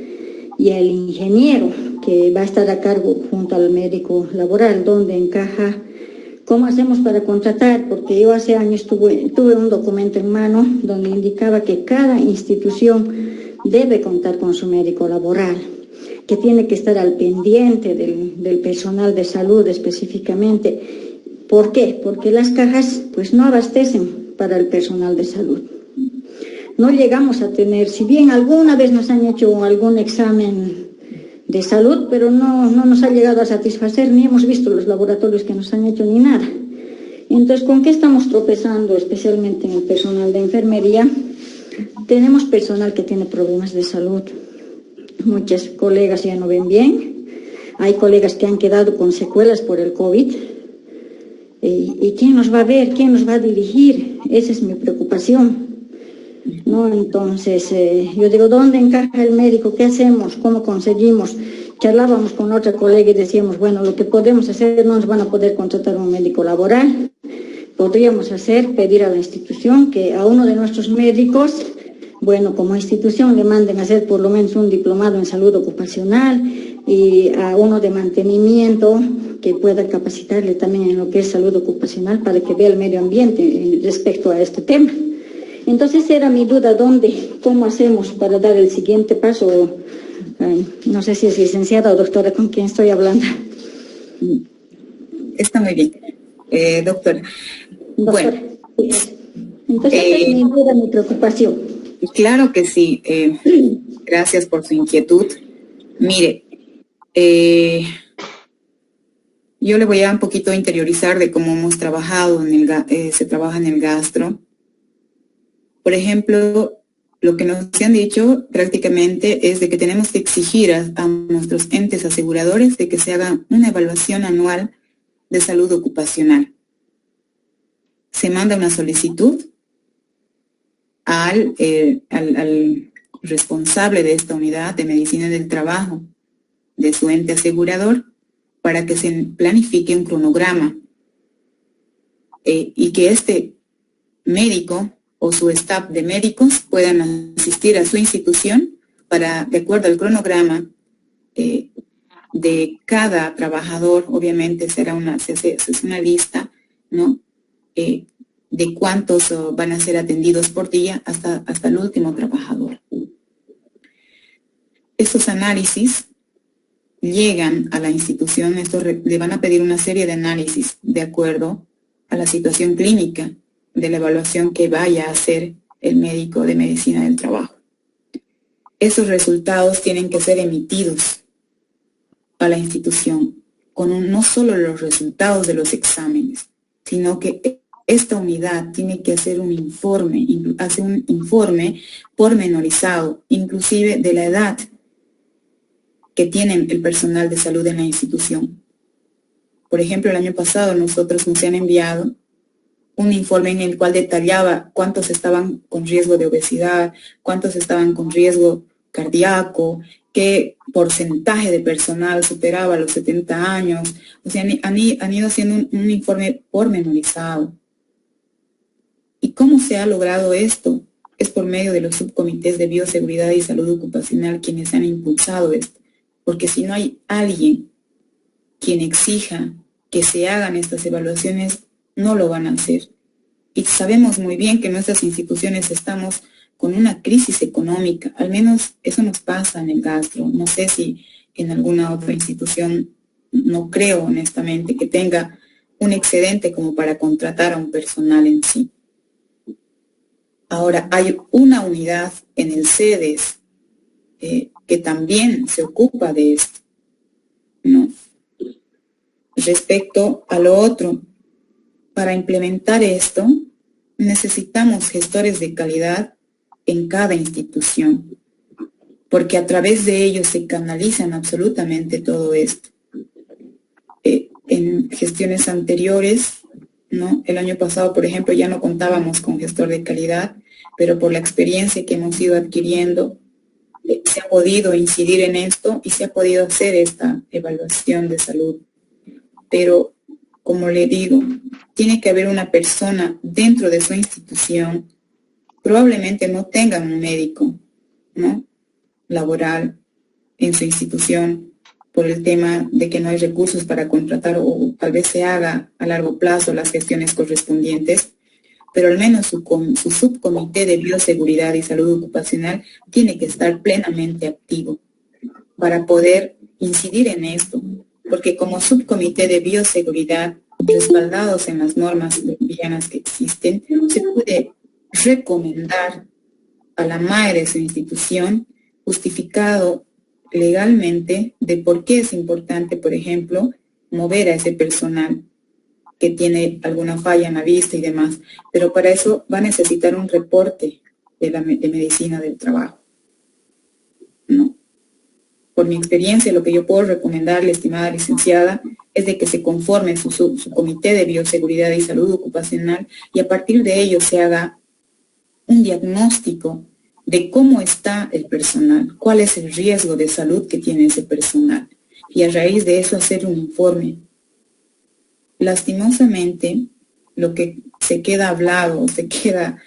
y el ingeniero que va a estar a cargo junto al médico laboral? ¿Dónde encaja? ¿Cómo hacemos para contratar? Porque yo hace años tuve un documento en mano donde indicaba que cada institución debe contar con su médico laboral, que tiene que estar al pendiente del personal de salud específicamente. ¿Por qué? Porque las cajas pues no abastecen para el personal de salud. No llegamos a tener, si bien alguna vez nos han hecho algún examen de salud, pero no nos ha llegado a satisfacer, ni hemos visto los laboratorios que nos han hecho ni nada. Entonces, ¿con qué estamos tropezando, especialmente en el personal de enfermería? Tenemos personal que tiene problemas de salud. Muchos colegas ya no ven bien. Hay colegas que han quedado con secuelas por el COVID. ¿Y quién nos va a ver? ¿Quién nos va a dirigir? Esa es mi preocupación. ¿No? Entonces, yo digo, ¿dónde encaja el médico? ¿Qué hacemos? ¿Cómo conseguimos? Charlábamos con otra colega y decíamos, bueno, lo que podemos hacer, no nos van a poder contratar un médico laboral. Podríamos pedir a la institución que a uno de nuestros médicos, bueno, como institución le manden a hacer por lo menos un diplomado en salud ocupacional, y a uno de mantenimiento que pueda capacitarle también en lo que es salud ocupacional para que vea el medio ambiente respecto a este tema. Entonces era mi duda, ¿cómo hacemos para dar el siguiente paso? No sé si es licenciada o doctora con quien estoy hablando. Está muy bien, doctora. Bueno, entonces esa es mi duda, mi preocupación. Claro que sí. Gracias por su inquietud. Mire, yo le voy a un poquito interiorizar de cómo hemos trabajado se trabaja en el gastro. Por ejemplo, lo que nos han dicho prácticamente es de que tenemos que exigir a nuestros entes aseguradores de que se haga una evaluación anual de salud ocupacional. Se manda una solicitud al responsable de esta unidad de medicina del trabajo de su ente asegurador para que se planifique un cronograma y que este médico o su staff de médicos puedan asistir a su institución para, de acuerdo al cronograma de cada trabajador, obviamente se hace una lista, ¿no? De cuántos van a ser atendidos por día hasta el último trabajador. Estos análisis llegan a la institución, le van a pedir una serie de análisis de acuerdo a la situación clínica de la evaluación que vaya a hacer el médico de medicina del trabajo. Esos resultados tienen que ser emitidos a la institución con no solo los resultados de los exámenes, sino que esta unidad tiene que hacer un informe pormenorizado, inclusive de la edad que tienen el personal de salud en la institución. Por ejemplo, el año pasado nos han enviado un informe en el cual detallaba cuántos estaban con riesgo de obesidad, cuántos estaban con riesgo cardíaco, qué porcentaje de personal superaba los 70 años. O sea, han ido haciendo un informe pormenorizado. ¿Y cómo se ha logrado esto? Es por medio de los subcomités de bioseguridad y salud ocupacional quienes han impulsado esto. Porque si no hay alguien quien exija que se hagan estas evaluaciones, no lo van a hacer. Y sabemos muy bien que nuestras instituciones estamos con una crisis económica, al menos eso nos pasa en el gastro. No sé si en alguna otra institución, no creo honestamente que tenga un excedente como para contratar a un personal en sí. Ahora, hay una unidad en el CEDES que también se ocupa de esto, ¿no? Respecto a lo otro, para implementar esto, necesitamos gestores de calidad en cada institución, porque a través de ellos se canalizan absolutamente todo esto. En gestiones anteriores, ¿no? El año pasado, por ejemplo, ya no contábamos con gestor de calidad, pero por la experiencia que hemos ido adquiriendo, se ha podido incidir en esto y se ha podido hacer esta evaluación de salud. Pero, como le digo, tiene que haber una persona dentro de su institución, probablemente no tengan un médico, ¿no?, laboral en su institución por el tema de que no hay recursos para contratar o tal vez se haga a largo plazo las gestiones correspondientes, pero al menos su subcomité de bioseguridad y salud ocupacional tiene que estar plenamente activo para poder incidir en esto, porque como subcomité de bioseguridad, respaldados en las normas bolivianas que existen, se puede recomendar a la MAE de su institución, justificado legalmente, de por qué es importante, por ejemplo, mover a ese personal que tiene alguna falla en la vista y demás, pero para eso va a necesitar un reporte de medicina del trabajo, ¿no? Por mi experiencia, lo que yo puedo recomendarle, estimada licenciada, es de que se conforme su comité de bioseguridad y salud ocupacional y a partir de ello se haga un diagnóstico de cómo está el personal, cuál es el riesgo de salud que tiene ese personal y a raíz de eso hacer un informe. Lastimosamente, lo que se queda hablado, se queda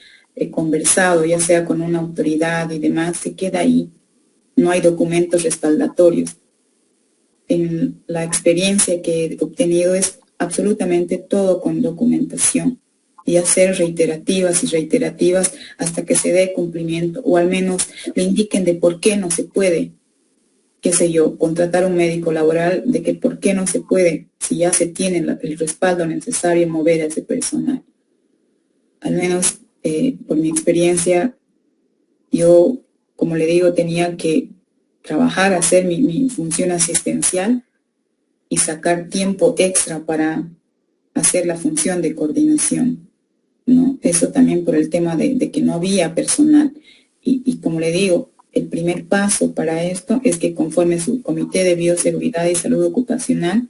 conversado, ya sea con una autoridad y demás, se queda ahí. No hay documentos respaldatorios. En la experiencia que he obtenido es absolutamente todo con documentación y hacer reiterativas y reiterativas hasta que se dé cumplimiento o al menos le indiquen de por qué no se puede, qué sé yo, contratar un médico laboral, de que por qué no se puede, si ya se tiene el respaldo necesario mover a ese personal. Al menos por mi experiencia, yo, como le digo, tenía que trabajar, hacer mi función asistencial y sacar tiempo extra para hacer la función de coordinación, ¿no? Eso también por el tema de que no había personal. Y como le digo, el primer paso para esto es que conforme su comité de bioseguridad y salud ocupacional,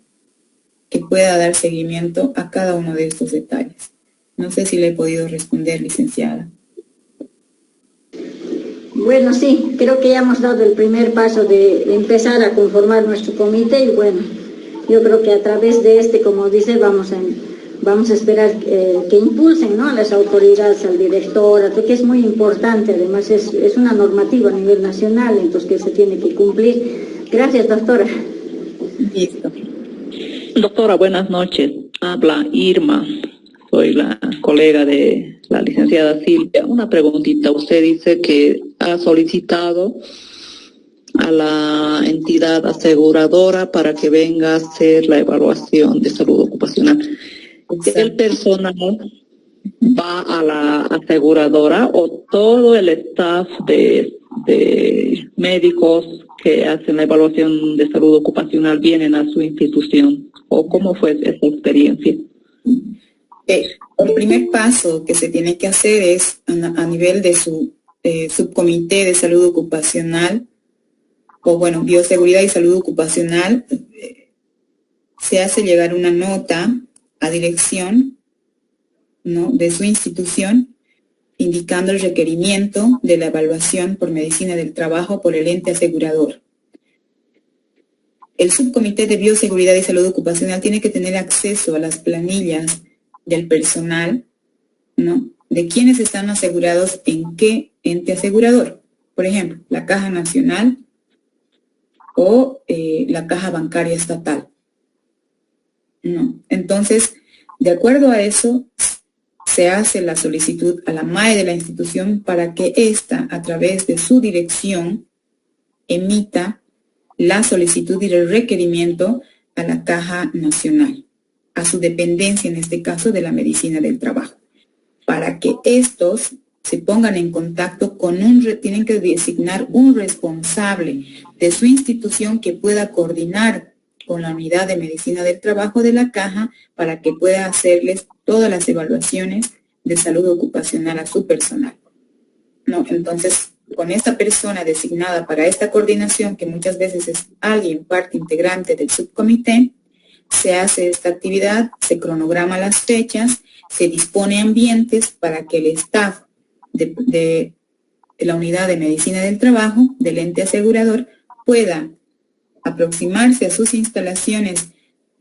que pueda dar seguimiento a cada uno de estos detalles. No sé si le he podido responder, licenciada. Bueno, sí, creo que ya hemos dado el primer paso de empezar a conformar nuestro comité y bueno, yo creo que a través de este, como dice, vamos a esperar que impulsen, ¿no?, a las autoridades, al director, que es muy importante, además es una normativa a nivel nacional, entonces que se tiene que cumplir. Gracias, doctora. Listo. Doctora, buenas noches. Habla Irma, soy la colega de la licenciada Silvia. Una preguntita, usted dice que ha solicitado a la entidad aseguradora para que venga a hacer la evaluación de salud ocupacional. Exacto. ¿El personal va a la aseguradora o todo el staff de médicos que hacen la evaluación de salud ocupacional vienen a su institución? ¿O cómo fue esa experiencia? El primer paso que se tiene que hacer es a nivel de su subcomité de salud ocupacional, o bueno, bioseguridad y salud ocupacional, se hace llegar una nota a dirección, ¿no?, de su institución, indicando el requerimiento de la evaluación por medicina del trabajo por el ente asegurador. El subcomité de bioseguridad y salud ocupacional tiene que tener acceso a las planillas del personal, ¿no?, de quienes están asegurados en qué ente asegurador. Por ejemplo, la Caja Nacional o la Caja Bancaria Estatal, ¿no? Entonces, de acuerdo a eso, se hace la solicitud a la MAE de la institución para que ésta, a través de su dirección, emita la solicitud y el requerimiento a la Caja Nacional, a su dependencia, en este caso, de la medicina del trabajo, para que estos se pongan en contacto con tienen que designar un responsable de su institución que pueda coordinar con la unidad de medicina del trabajo de la caja para que pueda hacerles todas las evaluaciones de salud ocupacional a su personal, ¿no? Entonces, con esta persona designada para esta coordinación, que muchas veces es alguien, parte integrante del subcomité, se hace esta actividad, se cronograma las fechas, se dispone ambientes para que el staff de la unidad de medicina del trabajo del ente asegurador pueda aproximarse a sus instalaciones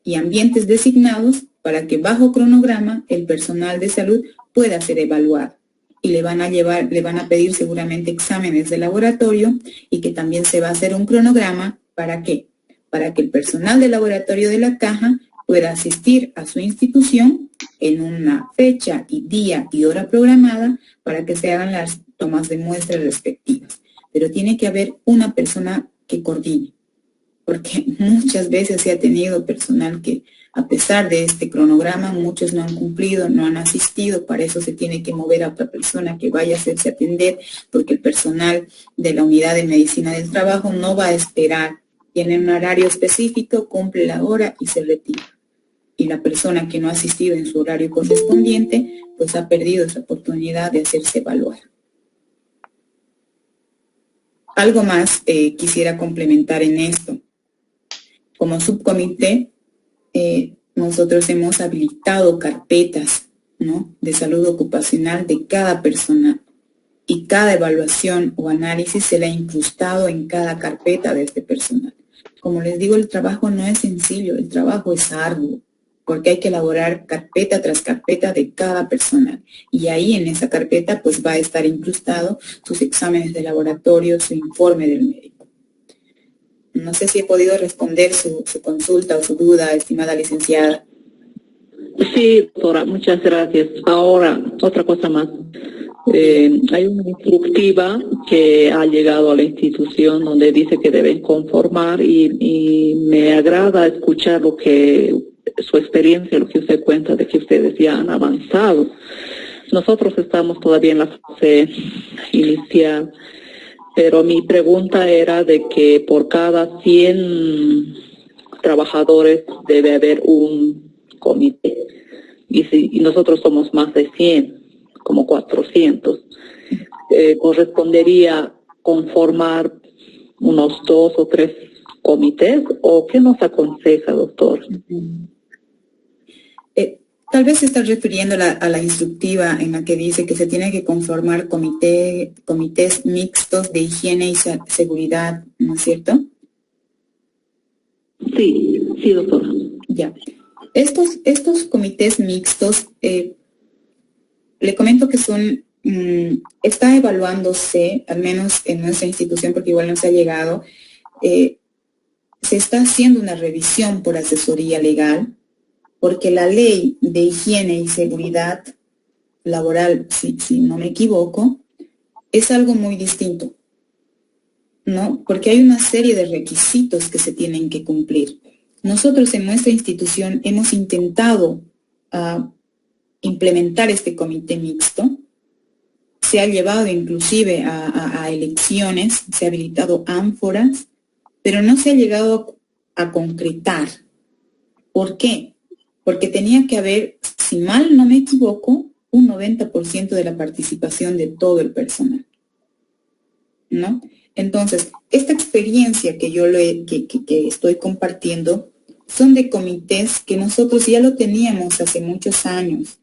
y ambientes designados para que bajo cronograma el personal de salud pueda ser evaluado. Y le van a pedir seguramente exámenes de laboratorio y que también se va a hacer un cronograma. ¿Para qué? Para que el personal del laboratorio de la caja pueda asistir a su institución en una fecha y día y hora programada para que se hagan las tomas de muestras respectivas. Pero tiene que haber una persona que coordine, porque muchas veces se ha tenido personal que, a pesar de este cronograma, muchos no han cumplido, no han asistido. Para eso se tiene que mover a otra persona que vaya a hacerse atender, porque el personal de la unidad de medicina del trabajo no va a esperar. Tiene un horario específico, cumple la hora y se retira. Y la persona que no ha asistido en su horario correspondiente, pues ha perdido esa oportunidad de hacerse evaluar. Algo más quisiera complementar en esto. Como subcomité, nosotros hemos habilitado carpetas, ¿no?, de salud ocupacional de cada persona, y cada evaluación o análisis se le ha incrustado en cada carpeta de este personal. Como les digo, el trabajo no es sencillo, el trabajo es arduo, porque hay que elaborar carpeta tras carpeta de cada personal. Y ahí en esa carpeta pues va a estar incrustado sus exámenes de laboratorio, su informe del médico. No sé si he podido responder su consulta o su duda, estimada licenciada. Sí, doctora, muchas gracias. Ahora, otra cosa más. Hay una instructiva que ha llegado a la institución donde dice que deben conformar y me agrada escuchar su experiencia, lo que usted cuenta de que ustedes ya han avanzado. Nosotros estamos todavía en la fase inicial, pero mi pregunta era de que por cada 100 trabajadores debe haber un comité. Y nosotros somos más de 100, como 400. ¿Correspondería conformar unos 2 o 3 comités? ¿O qué nos aconseja, doctor? Tal vez se está refiriendo a la instructiva en la que dice que se tiene que conformar comités mixtos de higiene y seguridad, ¿no es cierto? Sí, doctora. Ya. Estos comités mixtos, le comento que está evaluándose, al menos en nuestra institución, porque igual nos ha llegado, se está haciendo una revisión por asesoría legal, porque la ley de higiene y seguridad laboral, si no me equivoco, es algo muy distinto, ¿no? Porque hay una serie de requisitos que se tienen que cumplir. Nosotros en nuestra institución hemos intentado implementar este comité mixto. Se ha llevado inclusive a elecciones, se ha habilitado ánforas, pero no se ha llegado a concretar. ¿Por qué? Porque tenía que haber, si mal no me equivoco, un 90% de la participación de todo el personal, ¿no? Entonces, esta experiencia que yo que estoy compartiendo son de comités que nosotros ya lo teníamos hace muchos años,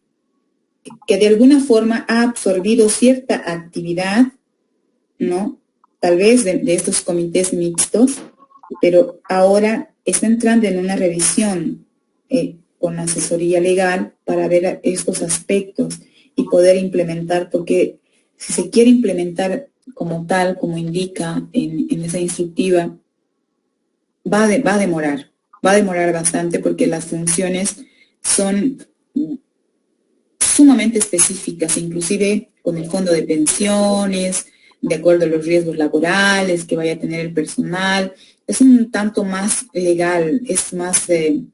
que de alguna forma ha absorbido cierta actividad, ¿no? Tal vez de estos comités mixtos, pero ahora está entrando en una revisión con asesoría legal para ver estos aspectos y poder implementar, porque si se quiere implementar como tal, como indica en esa instructiva, va a demorar bastante, porque las funciones son sumamente específicas, inclusive con el fondo de pensiones, de acuerdo a los riesgos laborales que vaya a tener el personal. Es un tanto más legal, es más de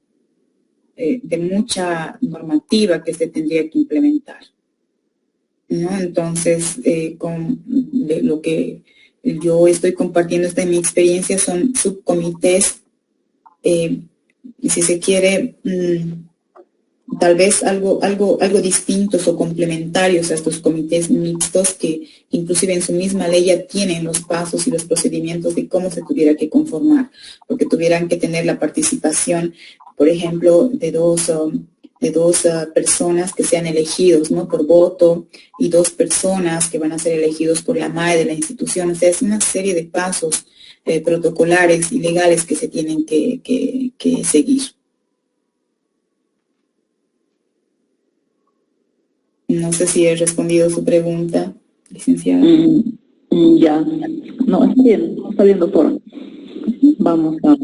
mucha normativa que se tendría que implementar, ¿no? Entonces, de lo que yo estoy compartiendo, esta mi experiencia, son subcomités, si se quiere, tal vez algo distintos o complementarios a estos comités mixtos, que inclusive en su misma ley ya tienen los pasos y los procedimientos de cómo se tuviera que conformar, porque tuvieran que tener la participación, por ejemplo, de dos personas que sean elegidos, ¿no?, por voto, y 2 personas que van a ser elegidos por la MAE de la institución. O sea, es una serie de pasos protocolares y legales que se tienen que seguir. No sé si he respondido su pregunta, licenciada. Ya. No, está bien, doctora. Vamos a...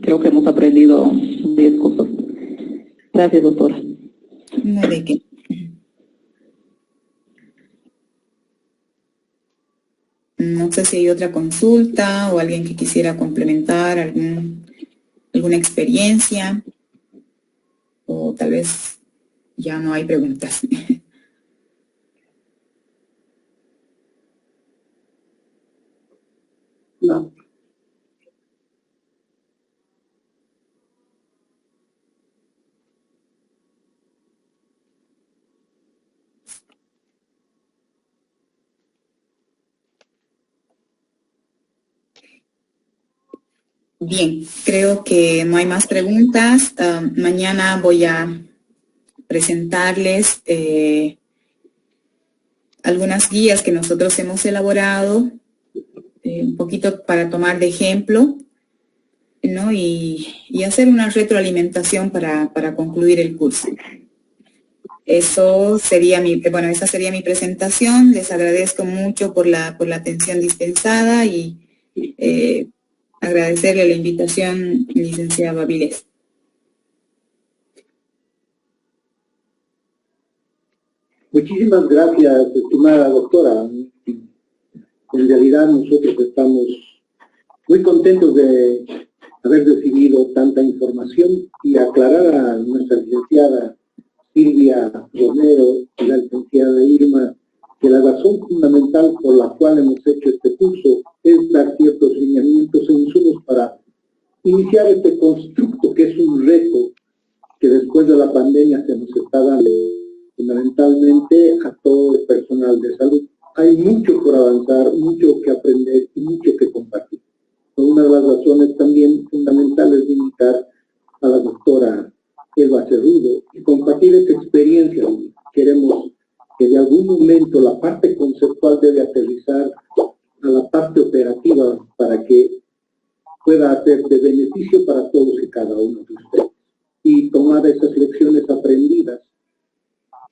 creo que hemos aprendido 10 cosas. Gracias, doctora. No, de qué. No sé si hay otra consulta o alguien que quisiera complementar alguna experiencia, o tal vez ya no hay preguntas. No. Bien, creo que no hay más preguntas. Mañana voy a presentarles algunas guías que nosotros hemos elaborado, un poquito para tomar de ejemplo, ¿no? Y hacer una retroalimentación para concluir el curso. Esa sería mi presentación. Les agradezco mucho por la atención dispensada y agradecerle la invitación, licenciada Avilés. Muchísimas gracias, estimada doctora. En realidad nosotros estamos muy contentos de haber recibido tanta información y aclarar a nuestra licenciada Silvia Romero y la licenciada Irma que la razón fundamental por la cual hemos hecho este curso es dar ciertos lineamientos e insumos para iniciar este constructo que es un reto que después de la pandemia se nos está dando fundamentalmente a todo el personal de salud. Hay mucho por avanzar, mucho que aprender y mucho que compartir. Una de las razones también fundamentales de invitar a la doctora Elba Cerrudo y compartir esta experiencia. Queremos que de algún momento la parte conceptual debe aterrizar a la parte operativa para que pueda ser de beneficio para todos y cada uno de ustedes. Y tomar esas lecciones aprendidas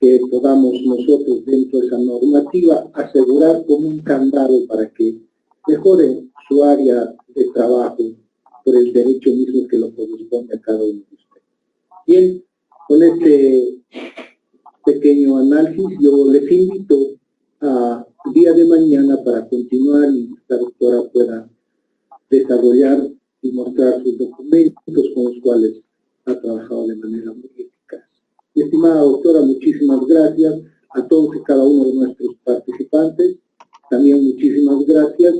que podamos nosotros dentro de esa normativa asegurar como un candado para que mejore su área de trabajo por el derecho mismo que lo corresponde a cada uno de ustedes. Bien, con este pequeño análisis yo les invito a día de mañana para continuar y la doctora pueda desarrollar y mostrar sus documentos con los cuales ha trabajado de manera muy eficaz. Mi estimada doctora, muchísimas gracias a todos y cada uno de nuestros participantes. También muchísimas gracias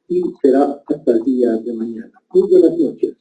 y será hasta el día de mañana. Muy buenas noches.